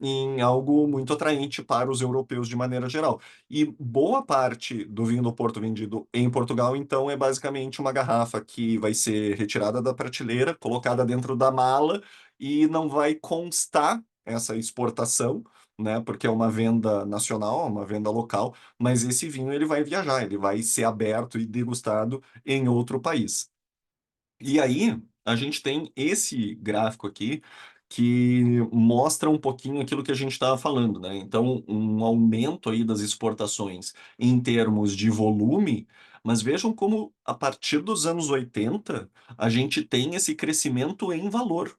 em algo muito atraente para os europeus de maneira geral. E boa parte do vinho do Porto vendido em Portugal, então, é basicamente uma garrafa que vai ser retirada da prateleira, colocada dentro da mala e não vai constar essa exportação, né? Porque é uma venda nacional, uma venda local, mas esse vinho ele vai viajar, ele vai ser aberto e degustado em outro país. E aí, a gente tem esse gráfico aqui que mostra um pouquinho aquilo que a gente estava falando, né? Então, um aumento aí das exportações em termos de volume, mas vejam como a partir dos anos 80 a gente tem esse crescimento em valor.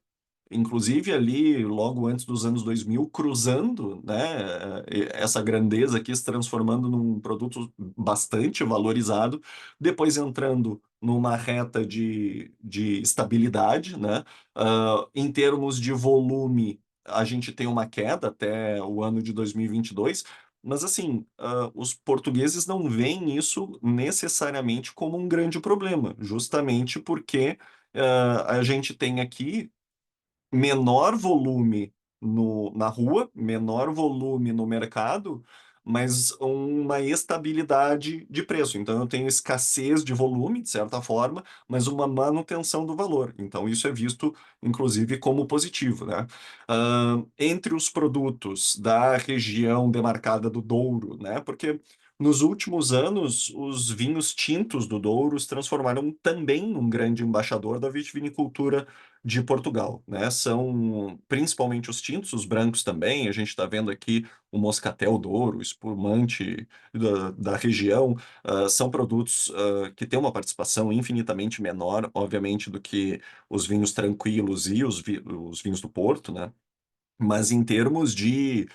Inclusive ali, logo antes dos anos 2000 cruzando, né, essa grandeza aqui, se transformando num produto bastante valorizado, depois entrando numa reta de estabilidade, né? Em termos de volume, a gente tem uma queda até o ano de 2022, mas assim, os portugueses não veem isso necessariamente como um grande problema, justamente porque a gente tem aqui menor volume na rua, menor volume no mercado, mas uma estabilidade de preço. Então, eu tenho escassez de volume, de certa forma, mas uma manutenção do valor. Então, isso é visto, inclusive, como positivo, né? Entre os produtos da região demarcada do Douro, né? Porque nos últimos anos, os vinhos tintos do Douro se transformaram também num grande embaixador da vitivinicultura de Portugal, né? São principalmente os tintos, os brancos também. A gente está vendo aqui o Moscatel Douro, o espumante da região. São produtos que têm uma participação infinitamente menor, obviamente, do que os vinhos tranquilos e os vinhos do Porto, né? Mas em termos de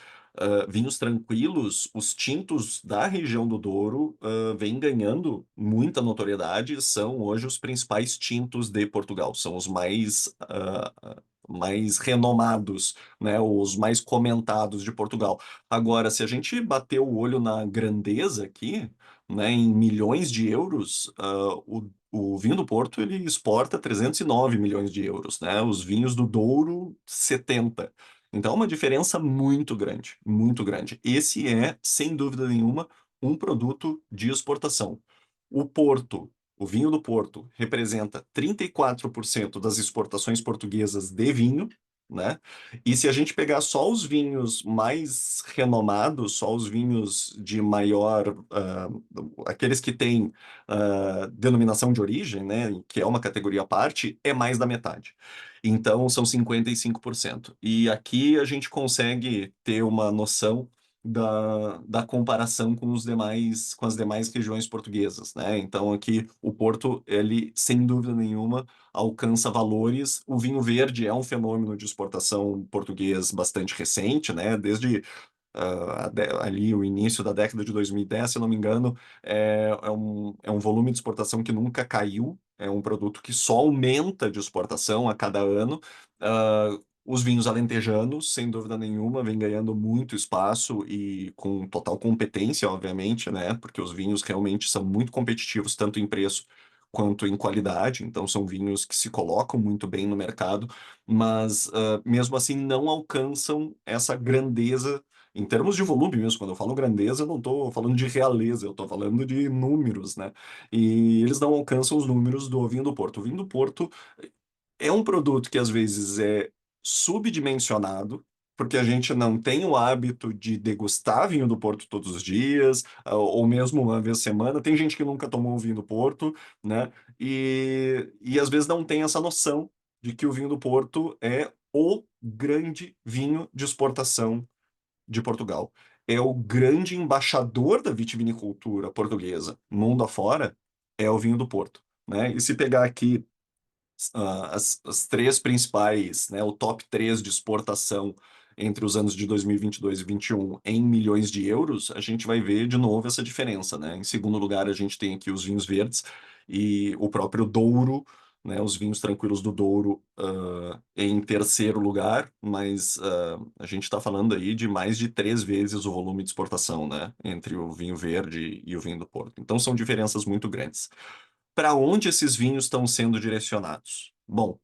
vinhos tranquilos, os tintos da região do Douro vêm ganhando muita notoriedade, são hoje os principais tintos de Portugal, são os mais mais renomados, né, os mais comentados de Portugal. Agora, se a gente bater o olho na grandeza aqui, né, em milhões de euros, o vinho do Porto ele exporta 309 milhões de euros, né? Os vinhos do Douro, 70. Então, é uma diferença muito grande, muito grande. Esse é, sem dúvida nenhuma, um produto de exportação. O Porto, o vinho do Porto, representa 34% das exportações portuguesas de vinho, né? E se a gente pegar só os vinhos mais renomados, só os vinhos de maior, aqueles que têm denominação de origem, né, que é uma categoria à parte, é mais da metade. Então, são 55%. E aqui a gente consegue ter uma noção da comparação com os demais, com as demais regiões portuguesas, né? Então, aqui o Porto, ele, sem dúvida nenhuma, alcança valores. O vinho verde é um fenômeno de exportação português bastante recente, né? Desde ali o início da década de 2010, se eu não me engano, é um volume de exportação que nunca caiu, é um produto que só aumenta de exportação a cada ano. Os vinhos alentejanos, sem dúvida nenhuma, vem ganhando muito espaço e com total competência, obviamente, né? Porque os vinhos realmente são muito competitivos, tanto em preço quanto em qualidade. Então, são vinhos que se colocam muito bem no mercado, mas mesmo assim não alcançam essa grandeza em termos de volume mesmo. Quando eu falo grandeza, eu não estou falando de realeza, eu estou falando de números, né? E eles não alcançam os números do vinho do Porto. O vinho do Porto é um produto que às vezes é subdimensionado, porque a gente não tem o hábito de degustar vinho do Porto todos os dias, ou mesmo uma vez por semana. Tem gente que nunca tomou um vinho do Porto, né? E às vezes não tem essa noção de que o vinho do Porto é o grande vinho de exportação de Portugal. É o grande embaixador da vitivinicultura portuguesa, mundo afora, é o vinho do Porto, né? E se pegar aqui as três principais, né, o top 3 de exportação entre os anos de 2022 e 2021 em milhões de euros, a gente vai ver de novo essa diferença, né? Em segundo lugar, a gente tem aqui os vinhos verdes e o próprio Douro, né, os vinhos tranquilos do Douro em terceiro lugar, mas a gente está falando aí de mais de 3 vezes o volume de exportação, né, entre o vinho verde e o vinho do Porto. Então são diferenças muito grandes. Para onde esses vinhos estão sendo direcionados? Bom,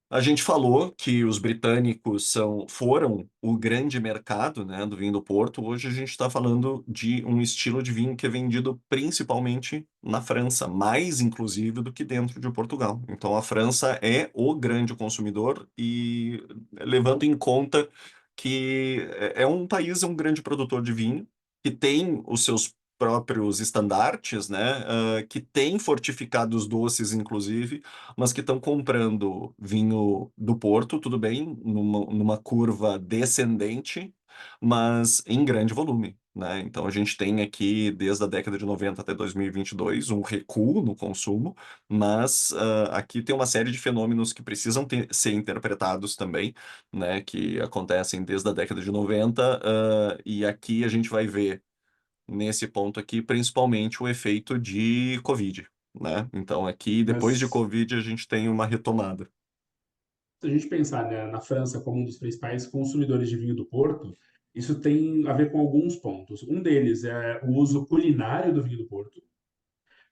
a gente falou que os britânicos foram o grande mercado, né, do vinho do Porto. Hoje a gente está falando de um estilo de vinho que é vendido principalmente na França, mais inclusive do que dentro de Portugal. Então a França é o grande consumidor e levando em conta que é um país, é um grande produtor de vinho, que tem os seus próprios estandartes, né, que tem fortificados doces, inclusive, mas que estão comprando vinho do Porto, tudo bem, numa curva descendente, mas em grande volume, né? Então a gente tem aqui, desde a década de 90 até 2022, um recuo no consumo, mas aqui tem uma série de fenômenos que precisam ser interpretados também, né? Que acontecem desde a década de 90, e aqui a gente vai ver nesse ponto aqui, principalmente o efeito de Covid, né? Então, aqui, depois de Mas Covid, a gente tem uma retomada. se a gente pensar, né, na França como um dos principais consumidores de vinho do Porto, isso tem a ver com alguns pontos. Um deles é o uso culinário do vinho do Porto,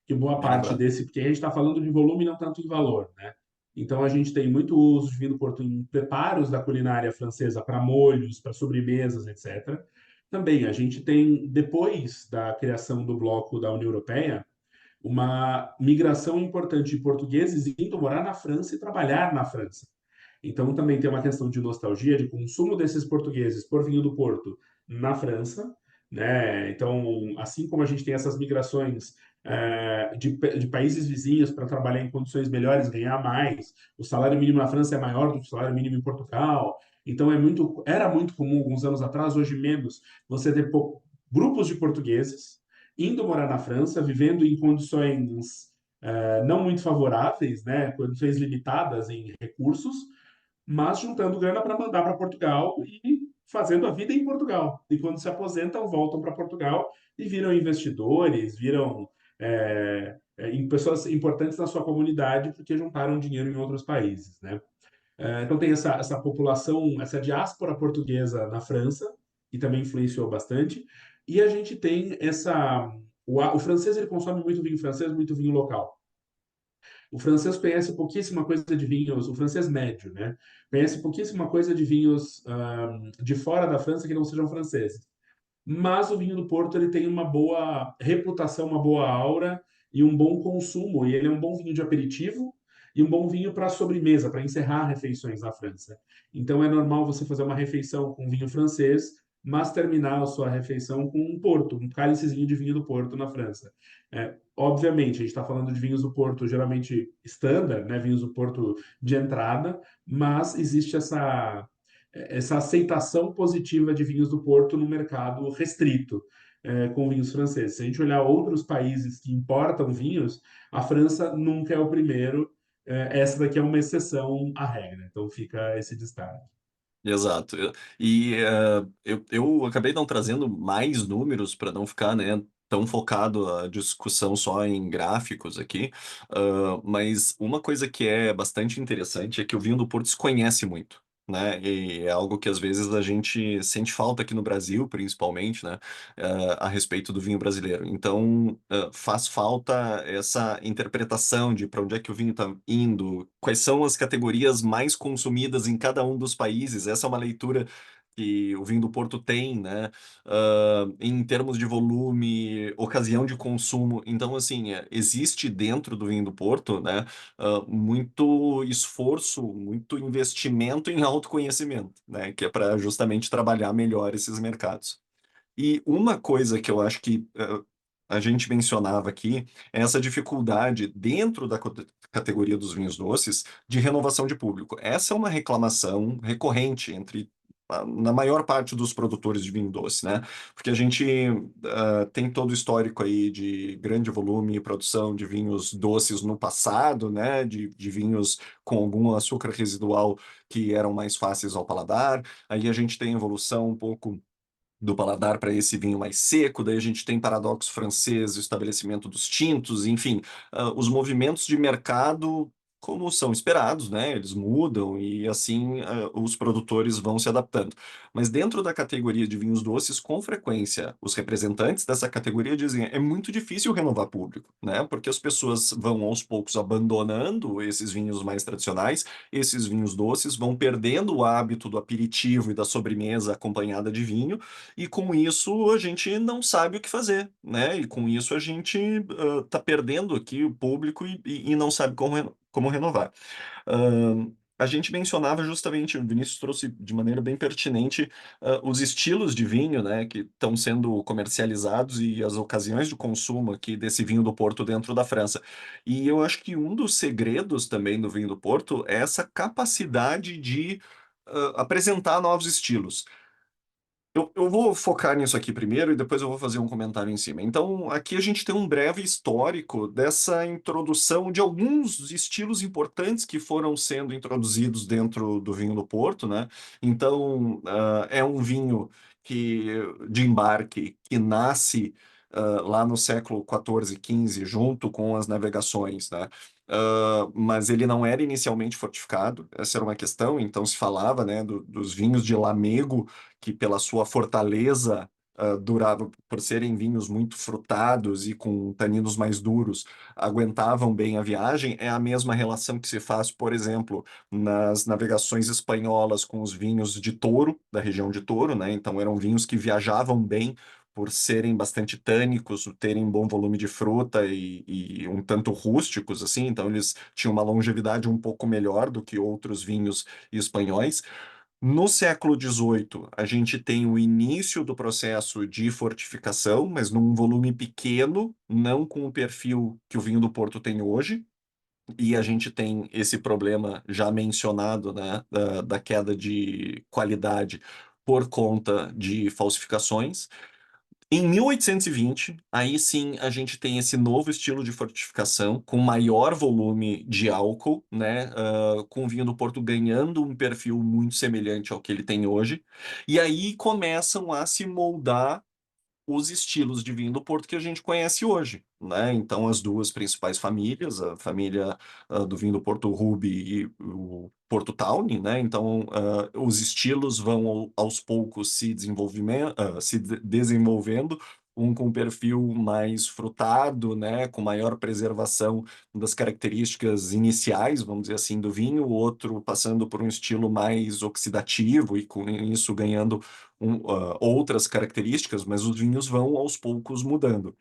que boa parte Exato. desse, porque a gente está falando de volume e não tanto em valor, né? Então a gente tem muito uso de vinho do Porto em preparos da culinária francesa para molhos, para sobremesas, etc. Também a gente tem, depois da criação do bloco da União Europeia, uma migração importante de portugueses indo morar na França e trabalhar na França. Então também tem uma questão de nostalgia, de consumo desses portugueses por vinho do Porto na França, né? Então, assim como a gente tem essas migrações de países vizinhos para trabalhar em condições melhores, ganhar mais, o salário mínimo na França é maior do que o salário mínimo em Portugal. Então era muito comum alguns anos atrás, hoje menos, você ter grupos de portugueses indo morar na França, vivendo em condições não muito favoráveis, né? Condições limitadas em recursos, mas juntando grana para mandar para Portugal e fazendo a vida em Portugal. E quando se aposentam, voltam para Portugal e viram investidores, viram pessoas importantes na sua comunidade porque juntaram dinheiro em outros países, né? Então tem essa população, essa diáspora portuguesa na França, que também influenciou bastante. E a gente tem o francês ele consome muito vinho francês, muito vinho local. O francês conhece pouquíssima coisa de vinhos, o francês médio, né? Conhece pouquíssima coisa de vinhos de fora da França que não sejam franceses. Mas o vinho do Porto ele tem uma boa reputação, uma boa aura e um bom consumo. E ele é um bom vinho de aperitivo e um bom vinho para sobremesa, para encerrar refeições na França. Então é normal você fazer uma refeição com vinho francês, mas terminar a sua refeição com um Porto, um cálicezinho de vinho do Porto na França. Obviamente, a gente está falando de vinhos do Porto geralmente standard, né? Vinhos do Porto de entrada, mas existe essa aceitação positiva de vinhos do Porto no mercado restrito com vinhos franceses. Se a gente olhar outros países que importam vinhos, a França nunca é o primeiro. Essa daqui é uma exceção à regra. Então fica esse destaque. Exato. Eu acabei não trazendo mais números para não ficar, né, tão focado a discussão só em gráficos aqui. Mas uma coisa que é bastante interessante é que o vinho do Porto se conhece muito, né? E é algo que às vezes a gente sente falta aqui no Brasil, principalmente, né, a respeito do vinho brasileiro. Então, faz falta essa interpretação de para onde é que o vinho está indo, quais são as categorias mais consumidas em cada um dos países. Essa é uma leitura que o vinho do Porto tem, né? Em termos de volume, ocasião de consumo. Então, assim, existe dentro do vinho do Porto, né, muito esforço, muito investimento em autoconhecimento, né? Que é para justamente trabalhar melhor esses mercados. E uma coisa que eu acho que a gente mencionava aqui é essa dificuldade dentro da categoria dos vinhos doces de renovação de público. Essa é uma reclamação recorrente entre na maior parte dos produtores de vinho doce, né? Porque a gente tem todo o histórico aí de grande volume e produção de vinhos doces no passado, né? De vinhos com algum açúcar residual que eram mais fáceis ao paladar. Aí a gente tem a evolução um pouco do paladar para esse vinho mais seco, daí a gente tem paradoxo francês, o estabelecimento dos tintos, enfim, os movimentos de mercado, como são esperados, né? Eles mudam e assim os produtores vão se adaptando. Mas dentro da categoria de vinhos doces, com frequência, os representantes dessa categoria dizem é muito difícil renovar público, né? Porque as pessoas vão aos poucos abandonando esses vinhos mais tradicionais, esses vinhos doces vão perdendo o hábito do aperitivo e da sobremesa acompanhada de vinho e com isso a gente não sabe o que fazer, né? E com isso a gente está perdendo aqui o público e não sabe como renovar. A gente mencionava justamente, o Vinícius trouxe de maneira bem pertinente, os estilos de vinho, né, que estão sendo comercializados e as ocasiões de consumo aqui desse vinho do Porto dentro da França. E eu acho que um dos segredos também do vinho do Porto é essa capacidade de apresentar novos estilos. Eu vou focar nisso aqui primeiro e depois eu vou fazer um comentário em cima. Então, aqui a gente tem um breve histórico dessa introdução de alguns estilos importantes que foram sendo introduzidos dentro do vinho do Porto, né? Então, é um vinho que, de embarque que nasce lá no século 14, 15, junto com as navegações, né? Mas ele não era inicialmente fortificado, essa era uma questão, então se falava, né, dos vinhos de Lamego que pela sua fortaleza durava, por serem vinhos muito frutados e com taninos mais duros, aguentavam bem a viagem, é a mesma relação que se faz, por exemplo, nas navegações espanholas com os vinhos de Touro, da região de Touro, né? Então eram vinhos que viajavam bem por serem bastante tânicos, terem bom volume de fruta e um tanto rústicos, assim, então eles tinham uma longevidade um pouco melhor do que outros vinhos espanhóis. No século XVIII, a gente tem o início do processo de fortificação, mas num volume pequeno, não com o perfil que o vinho do Porto tem hoje. E a gente tem esse problema já mencionado, né, da queda de qualidade por conta de falsificações. Em 1820, aí sim a gente tem esse novo estilo de fortificação com maior volume de álcool, né? Com o vinho do Porto ganhando um perfil muito semelhante ao que ele tem hoje. E aí começam a se moldar os estilos de vinho do Porto que a gente conhece hoje, né? Então, as duas principais famílias, a família do vinho do Porto Ruby e o Porto Tawny, né? Então, os estilos vão aos poucos desenvolvendo, um com um perfil mais frutado, né? Com maior preservação das características iniciais, vamos dizer assim, do vinho, o outro passando por um estilo mais oxidativo e com isso ganhando outras características, mas os vinhos vão aos poucos mudando.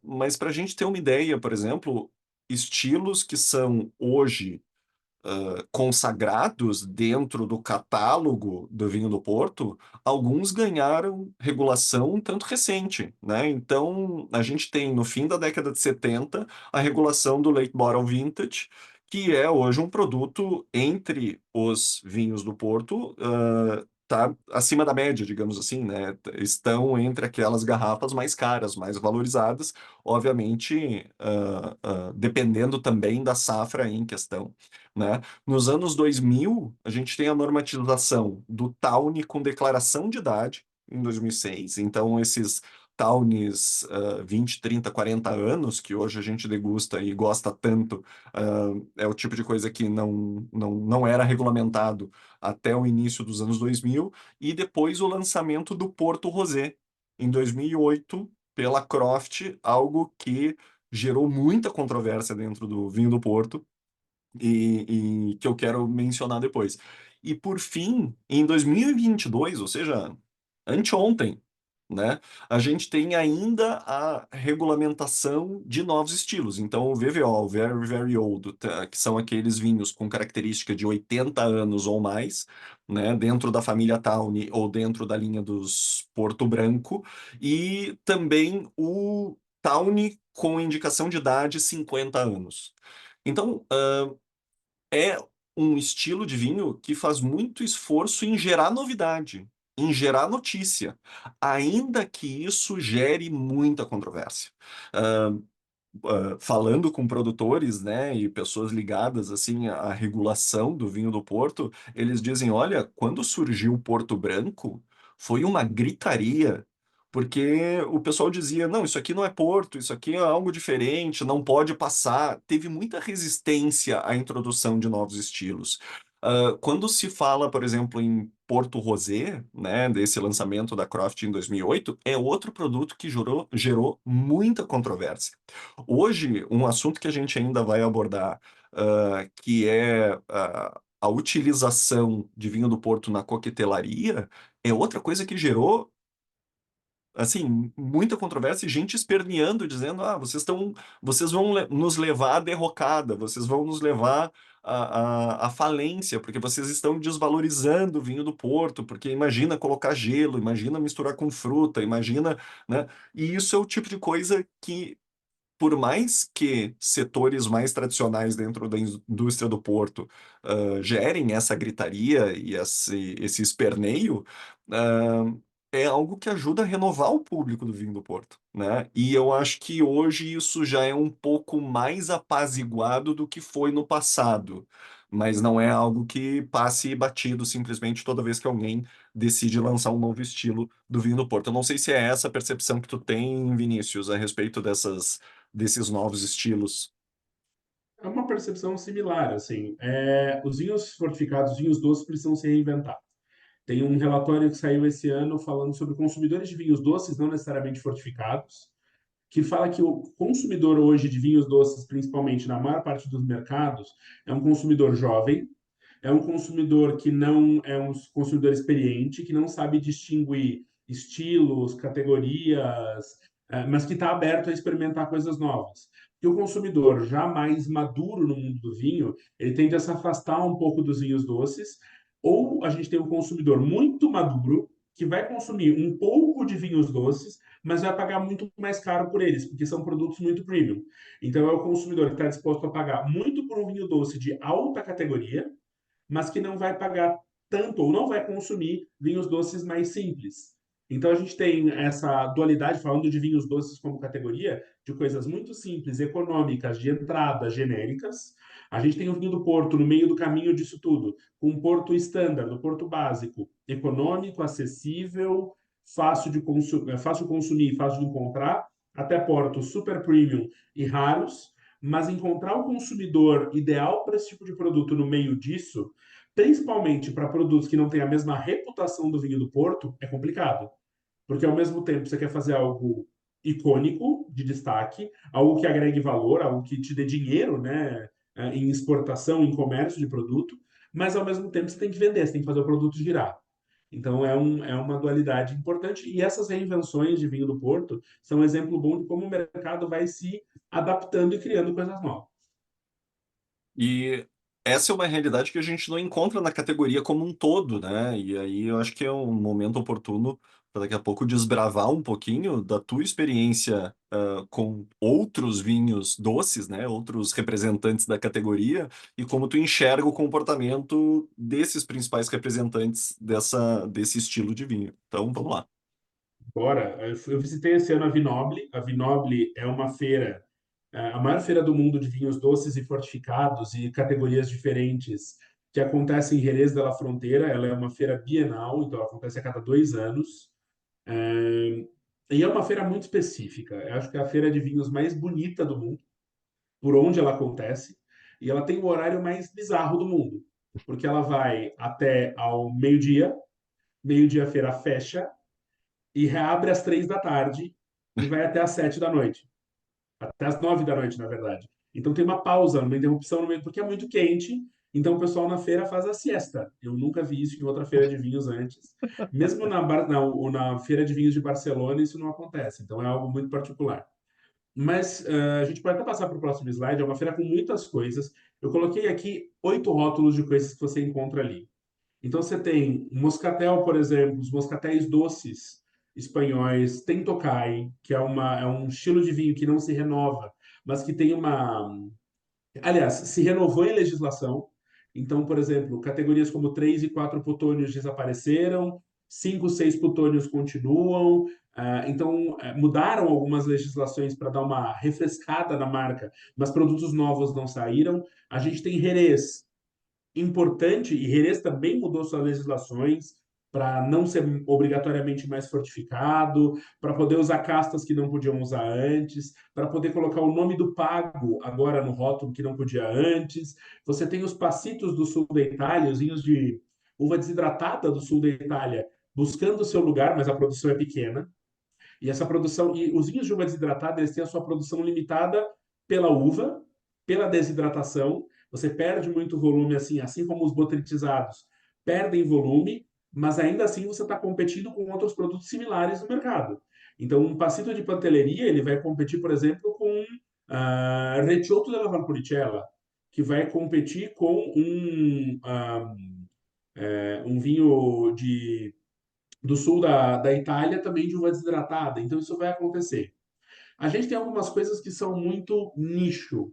Mas para a gente ter uma ideia, por exemplo, estilos que são hoje consagrados dentro do catálogo do vinho do Porto, alguns ganharam regulação um tanto recente, né? Então, a gente tem no fim da década de 70 a regulação do Late Bottle Vintage, que é hoje um produto entre os vinhos do Porto, tá acima da média, digamos assim, né? Estão entre aquelas garrafas mais caras, mais valorizadas, obviamente, dependendo também da safra em questão, né? Nos anos 2000, a gente tem a normatização do Tawny com declaração de idade, em 2006. Então, esses Tawnies 20, 30, 40 anos, que hoje a gente degusta e gosta tanto, é o tipo de coisa que não era regulamentado até o início dos anos 2000. E depois o lançamento do Porto Rosé, em 2008, pela Croft, algo que gerou muita controvérsia dentro do vinho do Porto, e que eu quero mencionar depois. E por fim, em 2022, ou seja, anteontem, né, a gente tem ainda a regulamentação de novos estilos. Então, o VVO, o Very Very Old, que são aqueles vinhos com característica de 80 anos ou mais, né, dentro da família Tawny ou dentro da linha dos Porto Branco, e também o Tawny com indicação de idade 50 anos. Então, é um estilo de vinho que faz muito esforço em gerar novidade, em gerar notícia, ainda que isso gere muita controvérsia. Ah, Falando com produtores, né, e pessoas ligadas assim à regulação do vinho do Porto, eles dizem, olha, quando surgiu o Porto Branco, foi uma gritaria, porque o pessoal dizia, não, isso aqui não é Porto, isso aqui é algo diferente, não pode passar. Teve muita resistência à introdução de novos estilos. Quando se fala, por exemplo, em Porto Rosé, né, desse lançamento da Croft em 2008, é outro produto que gerou muita controvérsia. Hoje, um assunto que a gente ainda vai abordar, que é a utilização de vinho do Porto na coquetelaria, é outra coisa que gerou, assim, muita controvérsia e gente esperneando, dizendo, vocês vão nos levar à derrocada, vocês vão nos levar à falência, porque vocês estão desvalorizando o vinho do Porto, porque imagina colocar gelo, imagina misturar com fruta, imagina, né? E isso é o tipo de coisa que, por mais que setores mais tradicionais dentro da indústria do porto gerem essa gritaria e esse esperneio, ah, é algo que ajuda a renovar o público do vinho do Porto, né? E eu acho que hoje isso já é um pouco mais apaziguado do que foi no passado, mas não é algo que passe batido simplesmente toda vez que alguém decide lançar um novo estilo do vinho do Porto. Eu não sei se é essa a percepção que tu tem, Vinícius, a respeito desses novos estilos. É uma percepção similar, assim. Os vinhos fortificados, os vinhos doces precisam se reinventar. Tem um relatório que saiu esse ano falando sobre consumidores de vinhos doces, não necessariamente fortificados, que fala que o consumidor hoje de vinhos doces, principalmente na maior parte dos mercados, é um consumidor jovem, é um consumidor que não é um consumidor experiente, que não sabe distinguir estilos, categorias, mas que está aberto a experimentar coisas novas. E o consumidor já mais maduro no mundo do vinho, ele tende a se afastar um pouco dos vinhos doces, ou a gente tem um consumidor muito maduro, que vai consumir um pouco de vinhos doces, mas vai pagar muito mais caro por eles, porque são produtos muito premium. Então é o consumidor que está disposto a pagar muito por um vinho doce de alta categoria, mas que não vai pagar tanto ou não vai consumir vinhos doces mais simples. Então a gente tem essa dualidade, falando de vinhos doces como categoria, de coisas muito simples, econômicas, de entrada, genéricas. A gente tem o vinho do Porto no meio do caminho disso tudo, com um Porto standard, o Porto básico, econômico, acessível, fácil de consumir, fácil de consumir, fácil de encontrar, até portos super premium e raros, mas encontrar o consumidor ideal para esse tipo de produto no meio disso, principalmente para produtos que não têm a mesma reputação do vinho do Porto, é complicado. Porque ao mesmo tempo você quer fazer algo icônico, de destaque, algo que agregue valor, algo que te dê dinheiro, né, em exportação, em comércio de produto, mas ao mesmo tempo você tem que vender, você tem que fazer o produto girar. Então é uma dualidade importante e essas reinvenções de vinho do Porto são um exemplo bom de como o mercado vai se adaptando e criando coisas novas. E essa é uma realidade que a gente não encontra na categoria como um todo, né? E aí eu acho que é um momento oportuno para daqui a pouco desbravar um pouquinho da tua experiência com outros vinhos doces, né? Outros representantes da categoria e como tu enxerga o comportamento desses principais representantes desse estilo de vinho. Então, vamos lá. Bora, eu visitei esse ano a Vinoble. A Vinoble é uma feira, a maior feira do mundo de vinhos doces e fortificados e categorias diferentes que acontece em Jerez de la Frontera. Ela é uma feira bienal, então ela acontece a cada 2 anos. É, e é uma feira muito específica. Eu acho que é a feira de vinhos mais bonita do mundo, por onde ela acontece. E ela tem o horário mais bizarro do mundo, porque ela vai até ao meio-dia, meio-dia a feira fecha, e reabre às 3 da tarde e vai até às 7 da noite. Até às 9 da noite, na verdade. Então tem uma pausa, uma interrupção no meio, porque é muito quente. Então o pessoal na feira faz a siesta. Eu nunca vi isso em outra feira de vinhos antes. Mesmo na feira de vinhos de Barcelona, isso não acontece. Então é algo muito particular. Mas a gente pode até passar para o próximo slide. É uma feira com muitas coisas. Eu coloquei aqui 8 rótulos de coisas que você encontra ali. Então você tem moscatel, por exemplo, os moscatéis doces espanhóis, tem Tokai, que é um estilo de vinho que não se renova, mas que tem uma. Aliás, se renovou em legislação. Então, por exemplo, categorias como 3 e 4 plutônios desapareceram, 5, 6 plutônios continuam. Então, mudaram algumas legislações para dar uma refrescada na marca, mas produtos novos não saíram. A gente tem Jerez, importante, e Jerez também mudou suas legislações para não ser obrigatoriamente mais fortificado, para poder usar castas que não podiam usar antes, para poder colocar o nome do pago agora no rótulo que não podia antes. Você tem os passitos do sul da Itália, os vinhos de uva desidratada do sul da Itália, buscando o seu lugar, mas a produção é pequena. E essa produção, e os vinhos de uva desidratada, eles têm a sua produção limitada pela uva, pela desidratação. Você perde muito volume, assim como os botritizados perdem volume, mas ainda assim você está competindo com outros produtos similares no mercado. Então, um passito de panteleria, ele vai competir, por exemplo, com Recioto della Valpolicella, que vai competir com um vinho do sul da Itália, também de uva desidratada. Então, isso vai acontecer. A gente tem algumas coisas que são muito nicho.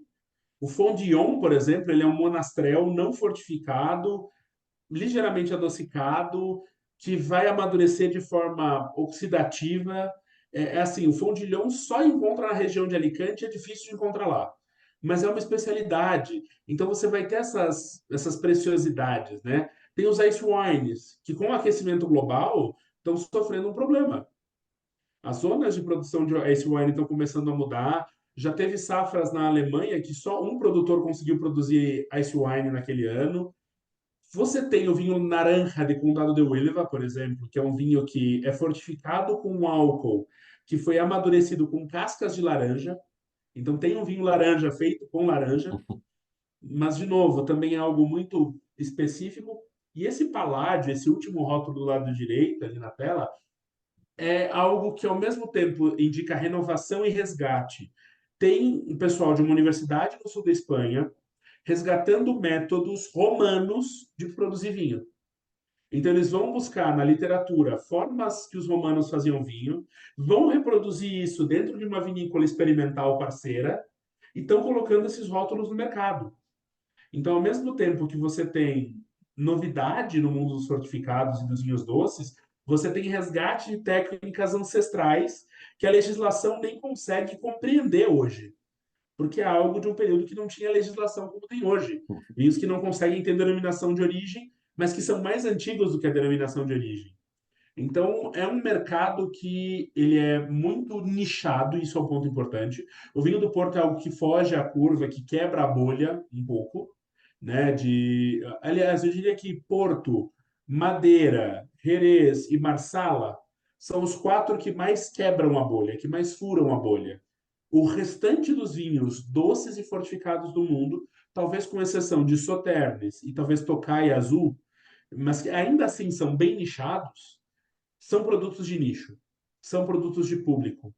O Fondillon, por exemplo, ele é um monastrel não fortificado, ligeiramente adocicado, que vai amadurecer de forma oxidativa. É assim, o Fondillon só encontra na região de Alicante, é difícil de encontrar lá. Mas é uma especialidade. Então você vai ter essas preciosidades, né? Tem os ice wines, que com o aquecimento global estão sofrendo um problema. As zonas de produção de ice wine estão começando a mudar. Já teve safras na Alemanha que só um produtor conseguiu produzir ice wine naquele ano. Você tem o vinho Naranja de Condado de Huelva, por exemplo, que é um vinho que é fortificado com um álcool que foi amadurecido com cascas de laranja. Então tem um vinho laranja feito com laranja, mas de novo, também é algo muito específico. E esse paládio, esse último rótulo do lado direito ali na tela, é algo que ao mesmo tempo indica renovação e resgate. Tem um pessoal de uma universidade no sul da Espanha resgatando métodos romanos de produzir vinho. Então eles vão buscar na literatura formas que os romanos faziam vinho, vão reproduzir isso dentro de uma vinícola experimental parceira e estão colocando esses rótulos no mercado. Então, ao mesmo tempo que você tem novidade no mundo dos fortificados e dos vinhos doces, você tem resgate de técnicas ancestrais que a legislação nem consegue compreender hoje, porque é algo de um período que não tinha legislação como tem hoje. Vinhos que não conseguem ter denominação de origem, mas que são mais antigos do que a denominação de origem. Então, é um mercado que ele é muito nichado, isso é um ponto importante. O vinho do Porto é algo que foge à curva, que quebra a bolha um pouco, né? Aliás, eu diria que Porto, Madeira, Jerez e Marsala são os quatro que mais quebram a bolha, que mais furam a bolha. O restante dos vinhos doces e fortificados do mundo, talvez com exceção de Sauternes e talvez Tokai Azul, mas que ainda assim são bem nichados, são produtos de nicho, são produtos de público.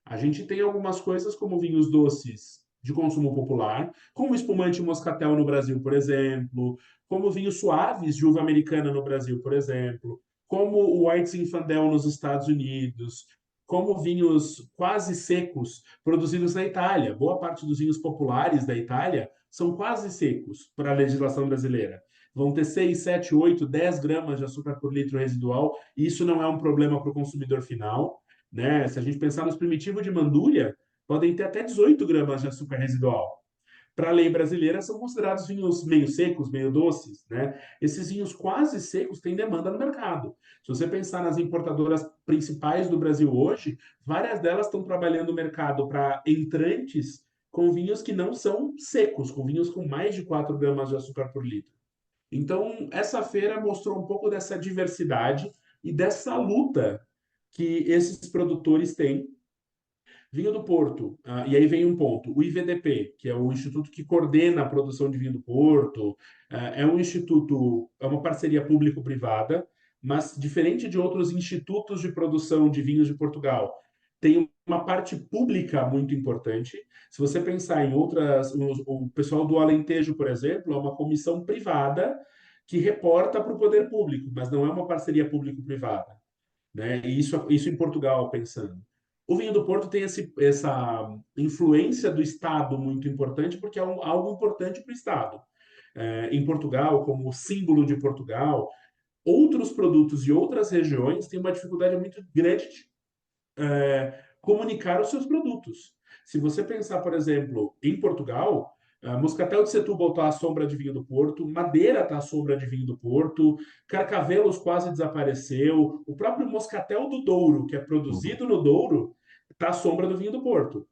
A gente tem algumas coisas como vinhos doces de consumo popular, como espumante moscatel no Brasil, por exemplo, como vinhos suaves de uva americana no Brasil, por exemplo, como o White Zinfandel nos Estados Unidos, como vinhos quase secos produzidos na Itália. Boa parte dos vinhos populares da Itália são quase secos para a legislação brasileira. Vão ter 6, 7, 8, 10 gramas de açúcar por litro residual, e isso não é um problema para o consumidor final, né? Se a gente pensar nos primitivos de Mandúria, podem ter até 18 gramas de açúcar residual. Para a lei brasileira, são considerados vinhos meio secos, meio doces, né? Esses vinhos quase secos têm demanda no mercado. Se você pensar nas importadoras principais do Brasil hoje, várias delas estão trabalhando no mercado para entrantes com vinhos que não são secos, com vinhos com mais de 4 gramas de açúcar por litro. Então, essa feira mostrou um pouco dessa diversidade e dessa luta que esses produtores têm. Vinho do Porto, e aí vem um ponto, o IVDP, que é o instituto que coordena a produção de vinho do Porto, é um instituto, é uma parceria público-privada, mas diferente de outros institutos de produção de vinhos de Portugal, tem uma parte pública muito importante. Se você pensar em outras, o pessoal do Alentejo, por exemplo, é uma comissão privada que reporta para o poder público, mas não é uma parceria público-privada, né? E isso em Portugal, pensando. O vinho do Porto tem essa influência do Estado muito importante, porque é algo importante para o Estado. Em Portugal, como símbolo de Portugal, outros produtos de outras regiões têm uma dificuldade muito grande de comunicar os seus produtos. Se você pensar, por exemplo, em Portugal, Moscatel de Setúbal está à sombra de vinho do Porto, Madeira está à sombra de vinho do Porto, Carcavelos quase desapareceu, o próprio Moscatel do Douro, que é Uhum. produzido no Douro, está à sombra do vinho do Porto.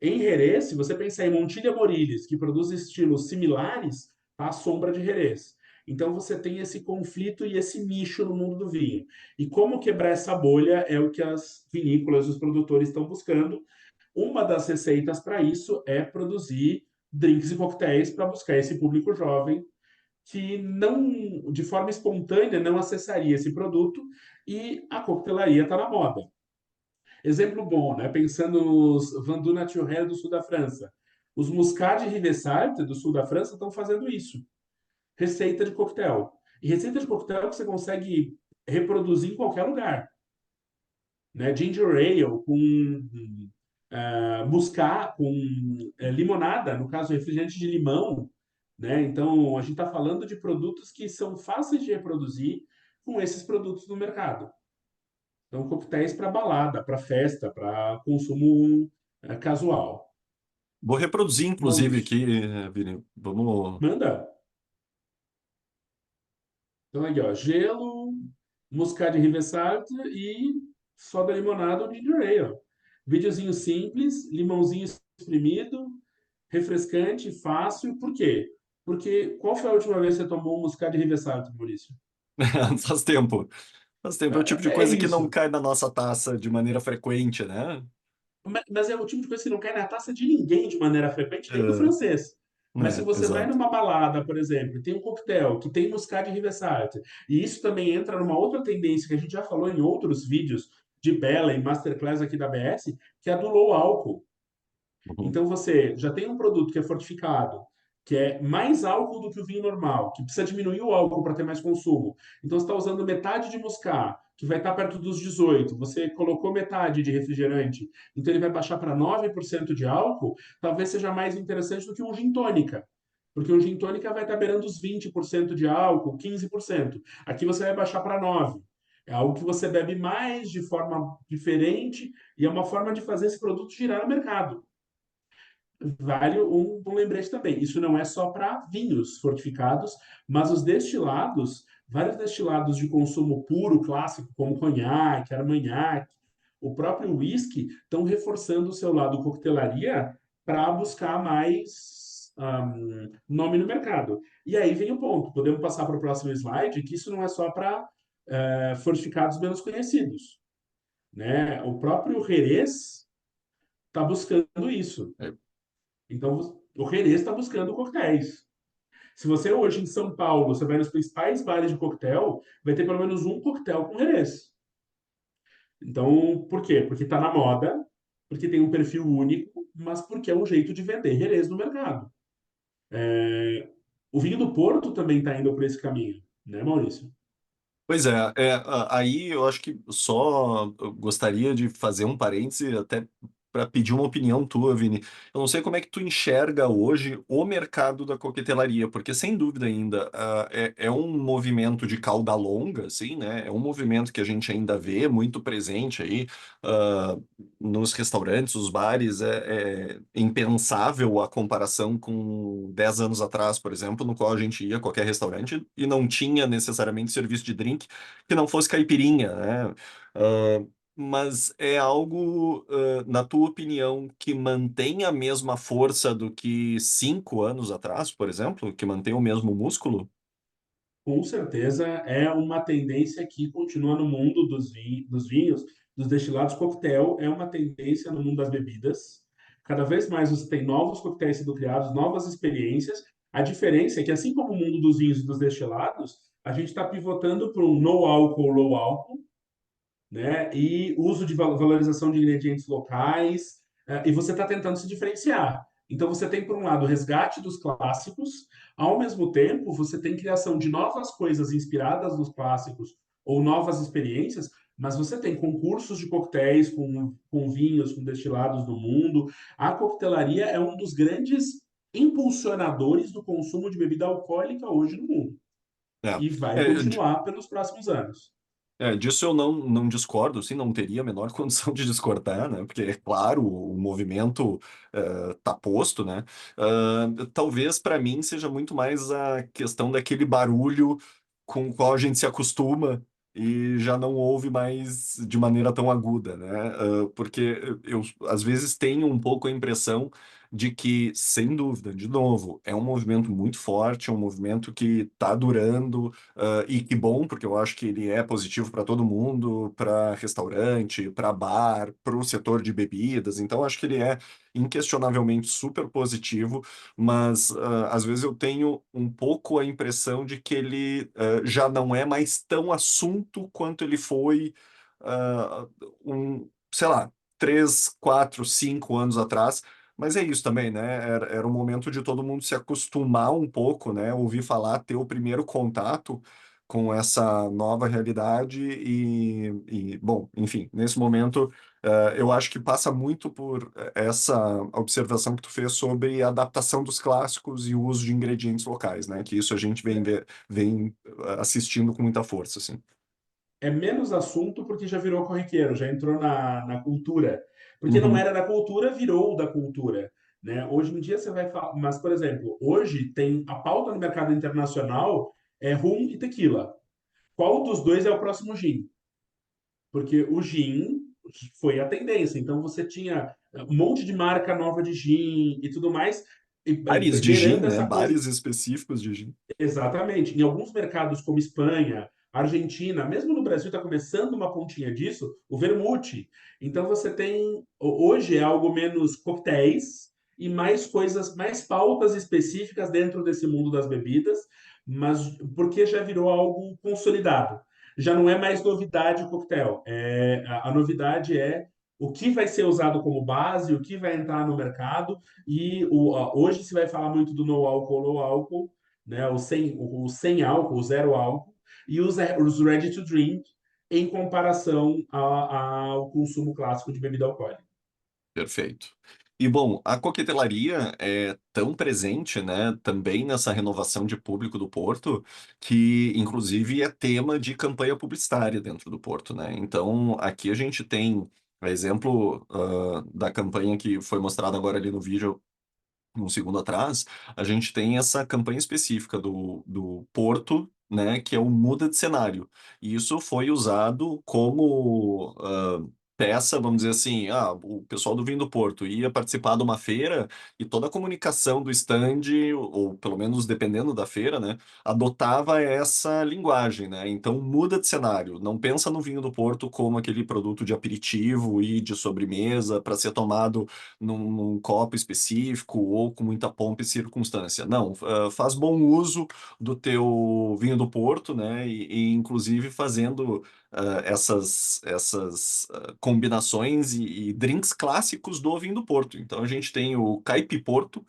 Em Jerez, se você pensar em Montilha Moriles, que produz estilos similares, está à sombra de Jerez. Então você tem esse conflito e esse nicho no mundo do vinho. E como quebrar essa bolha é o que as vinícolas, os produtores estão buscando. Uma das receitas para isso é produzir drinks e coquetéis para buscar esse público jovem que não, de forma espontânea, não acessaria esse produto, e a coquetelaria está na moda. Exemplo bom, né? Pensando nos Vendoux Naturel do sul da França. Os Muscat de Rivessart do sul da França estão fazendo isso. Receita de coquetel. E receita de coquetel que você consegue reproduzir em qualquer lugar, né? Ginger ale com muscat, com limonada, no caso refrigerante de limão, né? Então a gente está falando de produtos que são fáceis de reproduzir com esses produtos no mercado. Então coquetéis para balada, para festa, para consumo casual. Vou reproduzir, inclusive, Maurício, aqui, Vini. Vamos. manda. Então aqui, ó, gelo, muscat de Rivessart e soda limonada ou ginger ale. Videozinho simples, limãozinho espremido, refrescante, fácil. Por quê? Porque qual foi a última vez que você tomou um muscat de Rivessart, Maurício? Faz tempo. Faz tempo. É o tipo de É coisa que não isso. cai na nossa taça de maneira frequente, né? Mas é o tipo de coisa que não cai na taça de ninguém de maneira frequente, nem do É, francês. Mas se você vai exato. numa balada, por exemplo, e tem um coquetel que tem muscat de Rivessart, e isso também entra numa outra tendência que a gente já falou em outros vídeos de Bela e Masterclass aqui da BS, que é a do low álcool. Uhum. Então você já tem um produto que é fortificado, que é mais álcool do que o vinho normal, que precisa diminuir o álcool para ter mais consumo. Então você está usando metade de moscar, que vai estar perto dos 18. Você colocou metade de refrigerante, então ele vai baixar para 9% de álcool, talvez seja mais interessante do que um gin tônica. Porque um gin tônica vai estar beirando os 20% de álcool, 15%. Aqui você vai baixar para 9%. É algo que você bebe mais de forma diferente e é uma forma de fazer esse produto girar no mercado. Vale um lembrete também. Isso não é só para vinhos fortificados, mas os destilados vários destilados de consumo puro, clássico, como conhaque, armagnac, o próprio whisky, estão reforçando o seu lado coquetelaria para buscar mais nome no mercado. E aí vem o ponto, podemos passar para o próximo slide, que isso não é só para fortificados menos conhecidos, né? O próprio Jerez está buscando isso. É, Então, o Jerez está buscando coquetéis. Se você hoje em São Paulo, você vai nos principais bares de coquetel, vai ter pelo menos um coquetel com Jerez. Então, por quê? Porque está na moda, porque tem um perfil único, mas porque é um jeito de vender Jerez no mercado. O vinho do Porto também está indo por esse caminho, né, Maurício? Pois é, aí eu acho que só eu gostaria de fazer um parêntese até para pedir uma opinião tua, Vini. Eu não sei como é que tu enxerga hoje o mercado da coquetelaria, porque sem dúvida ainda é um movimento de cauda longa, assim, né? É um movimento que a gente ainda vê muito presente aí ah, nos restaurantes, os bares. É impensável a comparação com 10 anos atrás, por exemplo, no qual a gente ia a qualquer restaurante e não tinha necessariamente serviço de drink que não fosse caipirinha, né? Ah, mas é algo, na tua opinião, que mantém a mesma força do que 5 anos atrás, por exemplo, que mantém o mesmo músculo? Com certeza é uma tendência que continua no mundo dos vinhos, dos destilados. Coquetel é uma tendência no mundo das bebidas. Cada vez mais você tem novos coquetéis sendo criados, novas experiências. A diferença é que, assim como o mundo dos vinhos e dos destilados, a gente está pivotando para um no álcool, low álcool, né? E uso de valorização de ingredientes locais, e você está tentando se diferenciar. Então você tem, por um lado, o resgate dos clássicos, ao mesmo tempo você tem criação de novas coisas inspiradas nos clássicos ou novas experiências, mas você tem concursos de coquetéis com vinhos, com destilados do mundo. A coquetelaria é um dos grandes impulsionadores do consumo de bebida alcoólica hoje no mundo É. e vai É, continuar pelos próximos anos. disso eu não discordo, sim, não teria a menor condição de discordar, né? Porque, é claro, o movimento tá posto, né? Talvez para mim seja muito mais a questão daquele barulho com o qual a gente se acostuma e já não ouve mais de maneira tão aguda, né? Porque eu, às vezes, tenho um pouco a impressão de que, sem dúvida, de novo, é um movimento muito forte, é um movimento que está durando. E que bom, porque eu acho que ele é positivo para todo mundo, para restaurante, para bar, para o setor de bebidas. Então, acho que ele é inquestionavelmente super positivo, mas às vezes eu tenho um pouco a impressão de que ele já não é mais tão assunto quanto ele foi, ah, sei lá, 3, 4, 5 anos atrás. Mas é isso também, né? Era o momento de todo mundo se acostumar um pouco, né? Ouvir falar, ter o primeiro contato com essa nova realidade bom, enfim, nesse momento, eu acho que passa muito por essa observação que tu fez sobre a adaptação dos clássicos e o uso de ingredientes locais, né? Que isso a gente vem assistindo com muita força, assim. É menos assunto porque já virou corriqueiro, já entrou na cultura. Porque não Uhum. era da cultura, virou da cultura. Né? Hoje em dia você vai falar. Mas, por exemplo, hoje tem a pauta no mercado internacional é rum e tequila. Qual dos dois é o próximo gin? Porque o gin foi a tendência. Então você tinha um monte de marca nova de gin e tudo mais, Bares de gin, beirando né? essa coisa. Bares específicos de gin. Exatamente. Em alguns mercados, como Espanha, Argentina, mesmo no Brasil está começando uma pontinha disso, o vermute. Então você tem, hoje é algo menos coquetéis e mais coisas, mais pautas específicas dentro desse mundo das bebidas, mas porque já virou algo consolidado. Já não é mais novidade o coquetel. A novidade é o que vai ser usado como base, o que vai entrar no mercado, e hoje se vai falar muito do no álcool, low álcool, né? O sem álcool, o zero álcool, e os ready to drink em comparação ao consumo clássico de bebida alcoólica. Perfeito. E bom, a coquetelaria é tão presente, né, também nessa renovação de público do Porto, que inclusive é tema de campanha publicitária dentro do Porto, né? Então, aqui a gente tem, por exemplo, da campanha que foi mostrada agora ali no vídeo um segundo atrás, a gente tem essa campanha específica do Porto. né, que é o muda de cenário. E isso foi usado como peça, vamos dizer assim, o pessoal do Vinho do Porto ia participar de uma feira e toda a comunicação do stand, ou pelo menos dependendo da feira, né, adotava essa linguagem, né? Então muda de cenário, não pensa no Vinho do Porto como aquele produto de aperitivo e de sobremesa para ser tomado num copo específico ou com muita pompa e circunstância. Não, faz bom uso do teu vinho do Porto, né? E inclusive fazendo essas combinações e drinks clássicos do vinho do Porto. Então a gente tem o Caipiporto,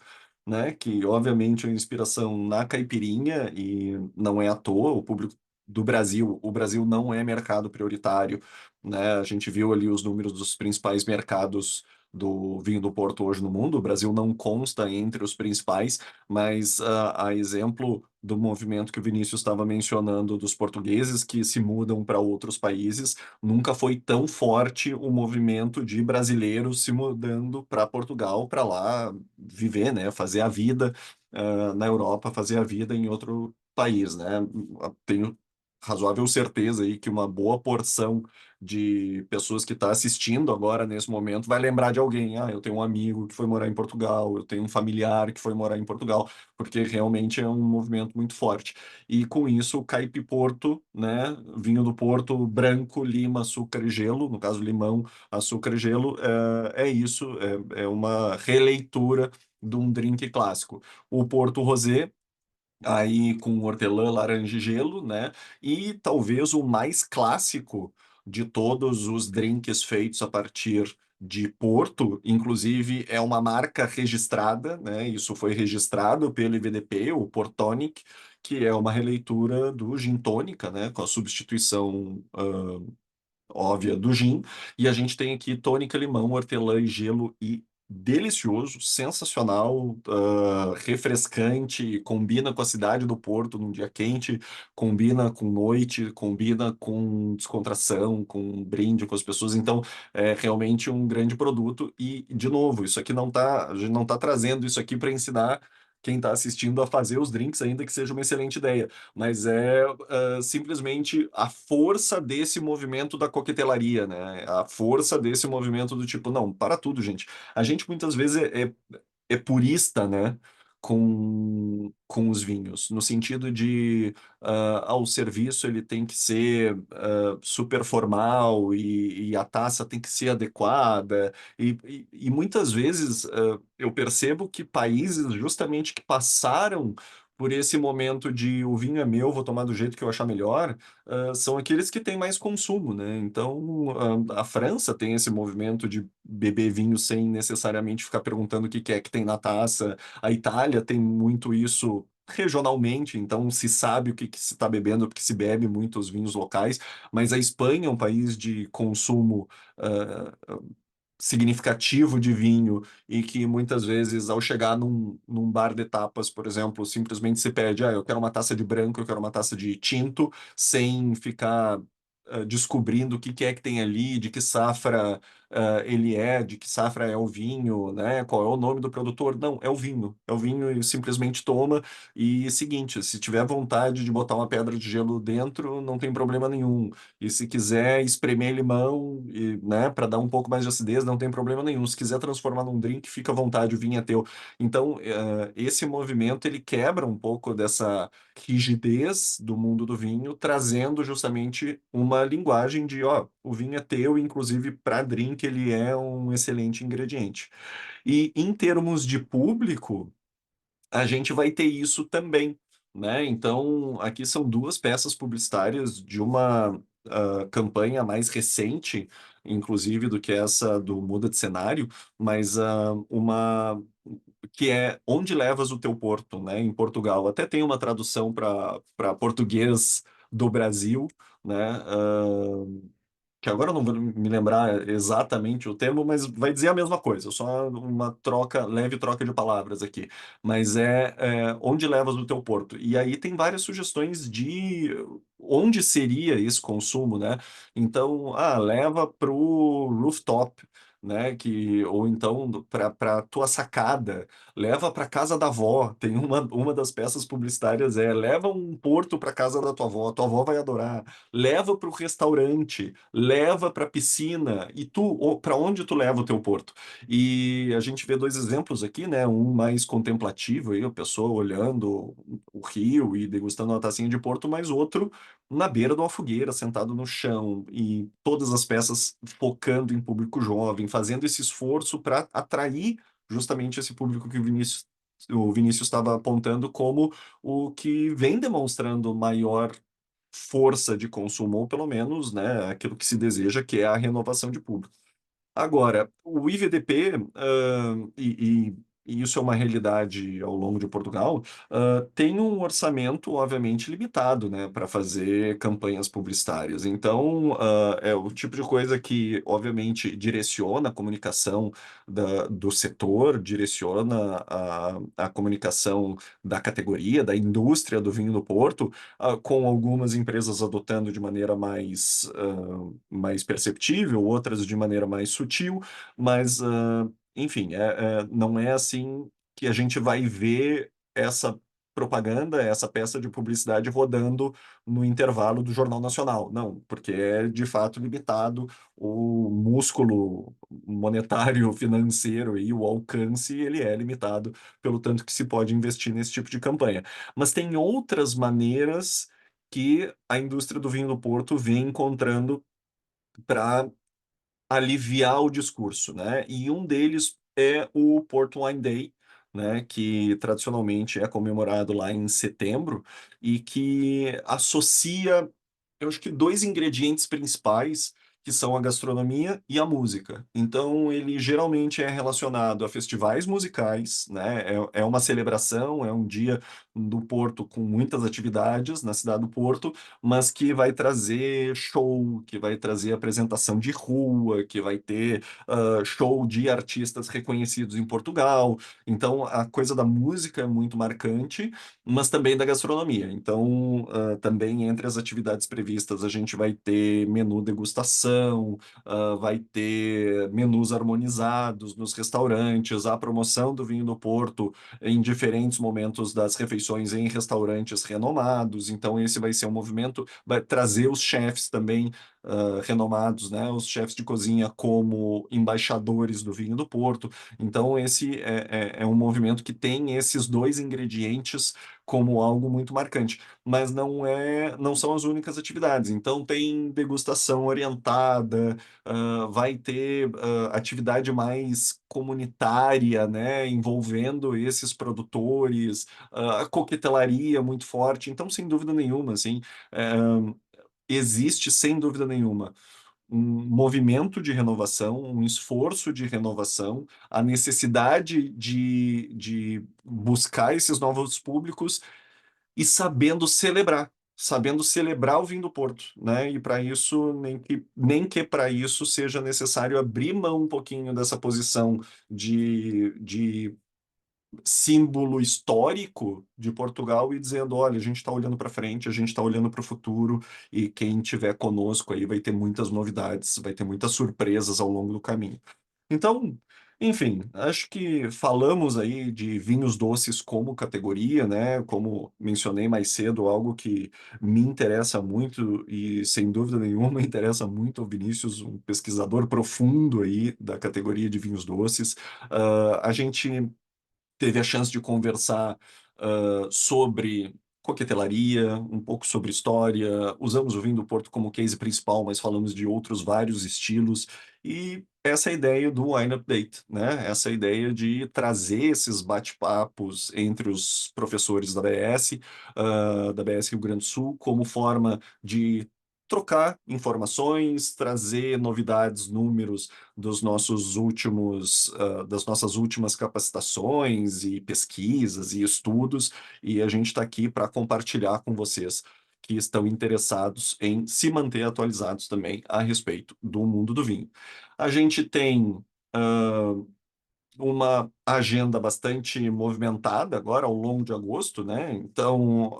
né? Que obviamente é uma inspiração na caipirinha e não é à toa, o público do Brasil, o Brasil não é mercado prioritário, né? A gente viu ali os números dos principais mercados do vinho do Porto hoje no mundo. O Brasil não consta entre os principais, mas a exemplo do movimento que o Vinícius estava mencionando dos portugueses que se mudam para outros países, nunca foi tão forte o movimento de brasileiros se mudando para Portugal, para lá viver, né, fazer a vida na Europa, fazer a vida em outro país, né? Tenho razoável certeza aí que uma boa porção de pessoas que está assistindo agora nesse momento vai lembrar de alguém. Ah, eu tenho um amigo que foi morar em Portugal, eu tenho um familiar que foi morar em Portugal, porque realmente é um movimento muito forte. E com isso, o Caipiporto, né, vinho do Porto, branco, lima, açúcar e gelo, no caso limão, açúcar e gelo, é isso, é uma releitura de um drink clássico. O Porto Rosé aí com hortelã, laranja e gelo, né? E talvez o mais clássico de todos os drinks feitos a partir de Porto, inclusive é uma marca registrada, né? Isso foi registrado pelo IVDP, o Portonic, que é uma releitura do gin tônica, né? Com a substituição óbvia do gin. E a gente tem aqui tônica, limão, hortelã e gelo e delicioso, sensacional, refrescante, combina com a cidade do Porto num dia quente, combina com noite, combina com descontração, com um brinde com as pessoas. Então, é realmente um grande produto. E, de novo, isso aqui não tá, a gente não está trazendo isso aqui para ensinar quem está assistindo a fazer os drinks, ainda que seja uma excelente ideia, mas é simplesmente a força desse movimento da coquetelaria, né? A força desse movimento do tipo, não, para tudo, gente. A gente muitas vezes é purista, né? Com os vinhos, no sentido de o serviço ele tem que ser super formal e a taça tem que ser adequada, e muitas vezes eu percebo que países justamente que passaram por esse momento de o vinho é meu, vou tomar do jeito que eu achar melhor, são aqueles que têm mais consumo, né? Então, a França tem esse movimento de beber vinho sem necessariamente ficar perguntando o que que é que tem na taça. A Itália tem muito isso regionalmente, então se sabe o que que se está bebendo, porque se bebe muito os vinhos locais, mas a Espanha é um país de consumo significativo de vinho e que muitas vezes, ao chegar num bar de tapas, por exemplo, simplesmente se pede, eu quero uma taça de branco, eu quero uma taça de tinto, sem ficar descobrindo o que que é que tem ali, de que safra ele é, de que safra é o vinho, né? Qual é o nome do produtor? Não, é o vinho e simplesmente toma. E seguinte, se tiver vontade de botar uma pedra de gelo dentro, não tem problema nenhum. E se quiser espremer limão, e, né, para dar um pouco mais de acidez, não tem problema nenhum. Se quiser transformar num drink, fica à vontade, o vinho é teu. Então, esse movimento ele quebra um pouco dessa rigidez do mundo do vinho, trazendo justamente uma linguagem de, o vinho é teu, inclusive para drink ele é um excelente ingrediente. E em termos de público, a gente vai ter isso também, né? Então, aqui são duas peças publicitárias de uma campanha mais recente, inclusive, do que essa do Muda de Cenário, mas uma que é Onde Levas o Teu Porto, né? Em Portugal. Até tem uma tradução para português do Brasil, né? Que agora eu não vou me lembrar exatamente o termo, mas vai dizer a mesma coisa, só uma troca, leve troca de palavras aqui. Mas onde levas o teu porto? E aí tem várias sugestões de onde seria esse consumo, né? Então, leva pro rooftop, né? Ou então para tua sacada, leva para casa da avó. Tem uma das peças publicitárias leva um porto para casa da tua avó vai adorar. Leva para o restaurante, leva para a piscina e para onde tu leva o teu porto? E a gente vê dois exemplos aqui, né? Um mais contemplativo, aí, a pessoa olhando o rio e degustando uma tacinha de porto, mas outro na beira de uma fogueira, sentado no chão, e todas as peças focando em público jovem, fazendo esse esforço para atrair justamente esse público que o Vinícius estava apontando como o que vem demonstrando maior força de consumo, ou pelo menos, né, aquilo que se deseja, que é a renovação de público. Agora, o IVDP, e isso é uma realidade ao longo de Portugal, tem um orçamento, obviamente, limitado, né, para fazer campanhas publicitárias. Então, é o tipo de coisa que, obviamente, direciona a comunicação do setor, direciona a comunicação da categoria, da indústria do vinho do Porto, com algumas empresas adotando de maneira mais perceptível, outras de maneira mais sutil, mas, enfim, não é assim que a gente vai ver essa propaganda, essa peça de publicidade rodando no intervalo do Jornal Nacional. Não, porque é de fato limitado o músculo monetário, financeiro e o alcance, ele é limitado pelo tanto que se pode investir nesse tipo de campanha. Mas tem outras maneiras que a indústria do vinho do Porto vem encontrando para aliviar o discurso, né? E um deles é o Port Wine Day, né? Que tradicionalmente é comemorado lá em setembro e que associa, eu acho que dois ingredientes principais, que são a gastronomia e a música. Então, ele geralmente é relacionado a festivais musicais, né? É uma celebração, é um dia do Porto com muitas atividades na cidade do Porto, mas que vai trazer show, que vai trazer apresentação de rua, que vai ter show de artistas reconhecidos em Portugal. Então, a coisa da música é muito marcante, mas também da gastronomia. Então, também entre as atividades previstas, a gente vai ter menu degustação, vai ter menus harmonizados nos restaurantes, a promoção do vinho do Porto em diferentes momentos das refeições em restaurantes renomados. Então, esse vai ser um movimento, vai trazer os chefes também renomados, né? Os chefes de cozinha como embaixadores do vinho do Porto. Então, esse é um movimento que tem esses dois ingredientes como algo muito marcante, mas não são as únicas atividades. Então, tem degustação orientada, vai ter atividade mais comunitária, né, envolvendo esses produtores, a coquetelaria muito forte. Então, sem dúvida nenhuma, assim, é, existe, sem dúvida nenhuma, um movimento de renovação, um esforço de renovação, a necessidade de buscar esses novos públicos e sabendo celebrar o vinho do Porto, né? E para isso, nem que para isso seja necessário abrir mão um pouquinho dessa posição de símbolo histórico de Portugal e dizendo, olha, a gente está olhando para frente, a gente está olhando para o futuro e quem tiver conosco aí vai ter muitas novidades, vai ter muitas surpresas ao longo do caminho. Então, enfim, acho que falamos aí de vinhos doces como categoria, né? Como mencionei mais cedo, algo que me interessa muito e sem dúvida nenhuma interessa muito ao Vinícius, um pesquisador profundo aí da categoria de vinhos doces. A gente teve a chance de conversar sobre coquetelaria, um pouco sobre história. Usamos o vinho do Porto como case principal, mas falamos de outros vários estilos. E essa é a ideia do Wine Update, né? Essa é ideia de trazer esses bate-papos entre os professores da BS Rio Grande do Sul, como forma de trocar informações, trazer novidades, números das nossas últimas capacitações e pesquisas e estudos, e a gente está aqui para compartilhar com vocês que estão interessados em se manter atualizados também a respeito do mundo do vinho. A gente tem uma agenda bastante movimentada agora ao longo de agosto, né? Então,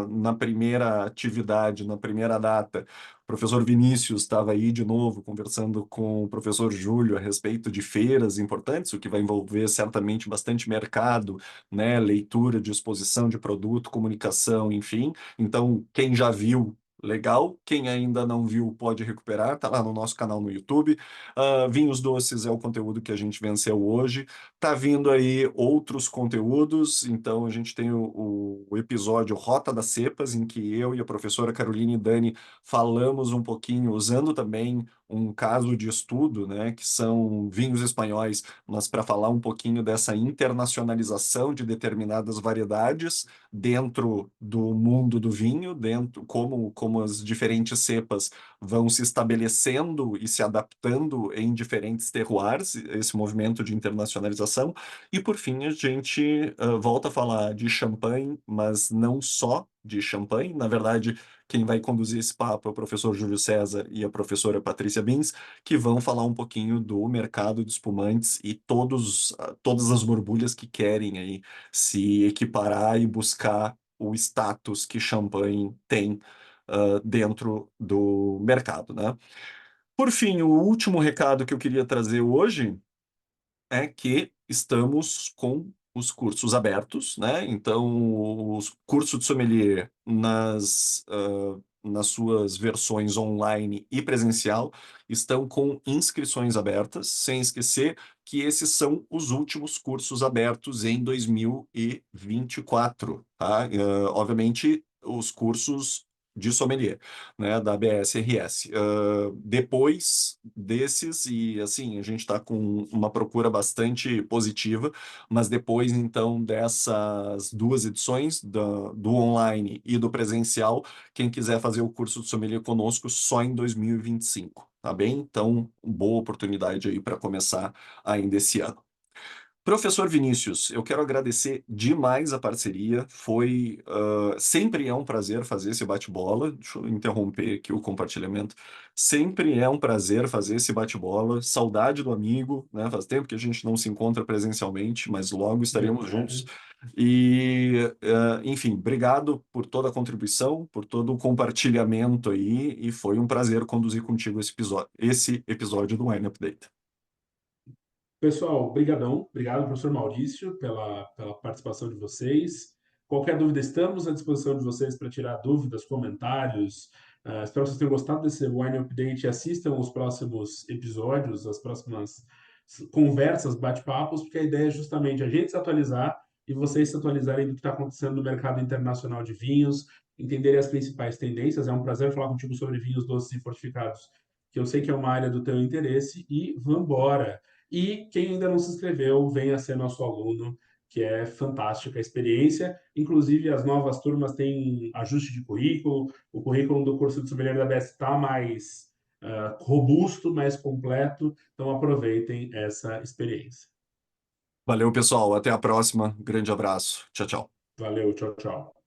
na primeira atividade, na primeira data, o professor Vinícius estava aí de novo conversando com o professor Júlio a respeito de feiras importantes, o que vai envolver certamente bastante mercado, né? Leitura de exposição de produto, comunicação, enfim. Então, quem já viu, legal. Quem ainda não viu pode recuperar, tá lá no nosso canal no YouTube. Vinhos doces é o conteúdo que a gente venceu hoje. Tá vindo aí outros conteúdos, então a gente tem o episódio Rota das Cepas, em que eu e a professora Caroline Dani falamos um pouquinho, usando também um caso de estudo, né, que são vinhos espanhóis, mas para falar um pouquinho dessa internacionalização de determinadas variedades dentro do mundo do vinho, dentro como as diferentes cepas vão se estabelecendo e se adaptando em diferentes terroirs, esse movimento de internacionalização. E por fim, a gente volta a falar de champanhe, mas não só de champanhe. Na verdade, quem vai conduzir esse papo é o professor Júlio César e a professora Patrícia Bins, que vão falar um pouquinho do mercado de espumantes e todas as borbulhas que querem aí se equiparar e buscar o status que champanhe tem dentro do mercado, né? Por fim, o último recado que eu queria trazer hoje é que estamos com os cursos abertos, né? Então, os cursos de sommelier nas suas versões online e presencial estão com inscrições abertas, sem esquecer que esses são os últimos cursos abertos em 2024, tá? Obviamente, os cursos de sommelier, né, da BSRS. Depois desses, e assim, a gente está com uma procura bastante positiva, mas depois, então, dessas duas edições, do online e do presencial, quem quiser fazer o curso de sommelier conosco só em 2025, tá bem? Então, boa oportunidade aí para começar ainda esse ano. Professor Vinícius, eu quero agradecer demais a parceria. Sempre é um prazer fazer esse bate-bola. Deixa eu interromper aqui o compartilhamento. Sempre é um prazer fazer esse bate-bola. Saudade do amigo, né? Faz tempo que a gente não se encontra presencialmente, mas logo estaremos juntos. Verdade. Enfim, obrigado por toda a contribuição, por todo o compartilhamento aí, e foi um prazer conduzir contigo esse episódio do Wine Update. Pessoal, brigadão. Obrigado, professor Maurício, pela participação de vocês. Qualquer dúvida, estamos à disposição de vocês para tirar dúvidas, comentários. Espero que vocês tenham gostado desse Wine Update e assistam os próximos episódios, as próximas conversas, bate-papos, porque a ideia é justamente a gente se atualizar e vocês se atualizarem do que está acontecendo no mercado internacional de vinhos, entenderem as principais tendências. É um prazer falar contigo sobre vinhos doces e fortificados, que eu sei que é uma área do teu interesse, e vamos embora. E quem ainda não se inscreveu, venha ser nosso aluno, que é fantástica a experiência. Inclusive, as novas turmas têm ajuste de currículo, o currículo do curso de sommelier da BS está mais robusto, mais completo, então aproveitem essa experiência. Valeu, pessoal. Até a próxima. Grande abraço. Tchau, tchau. Valeu, tchau, tchau.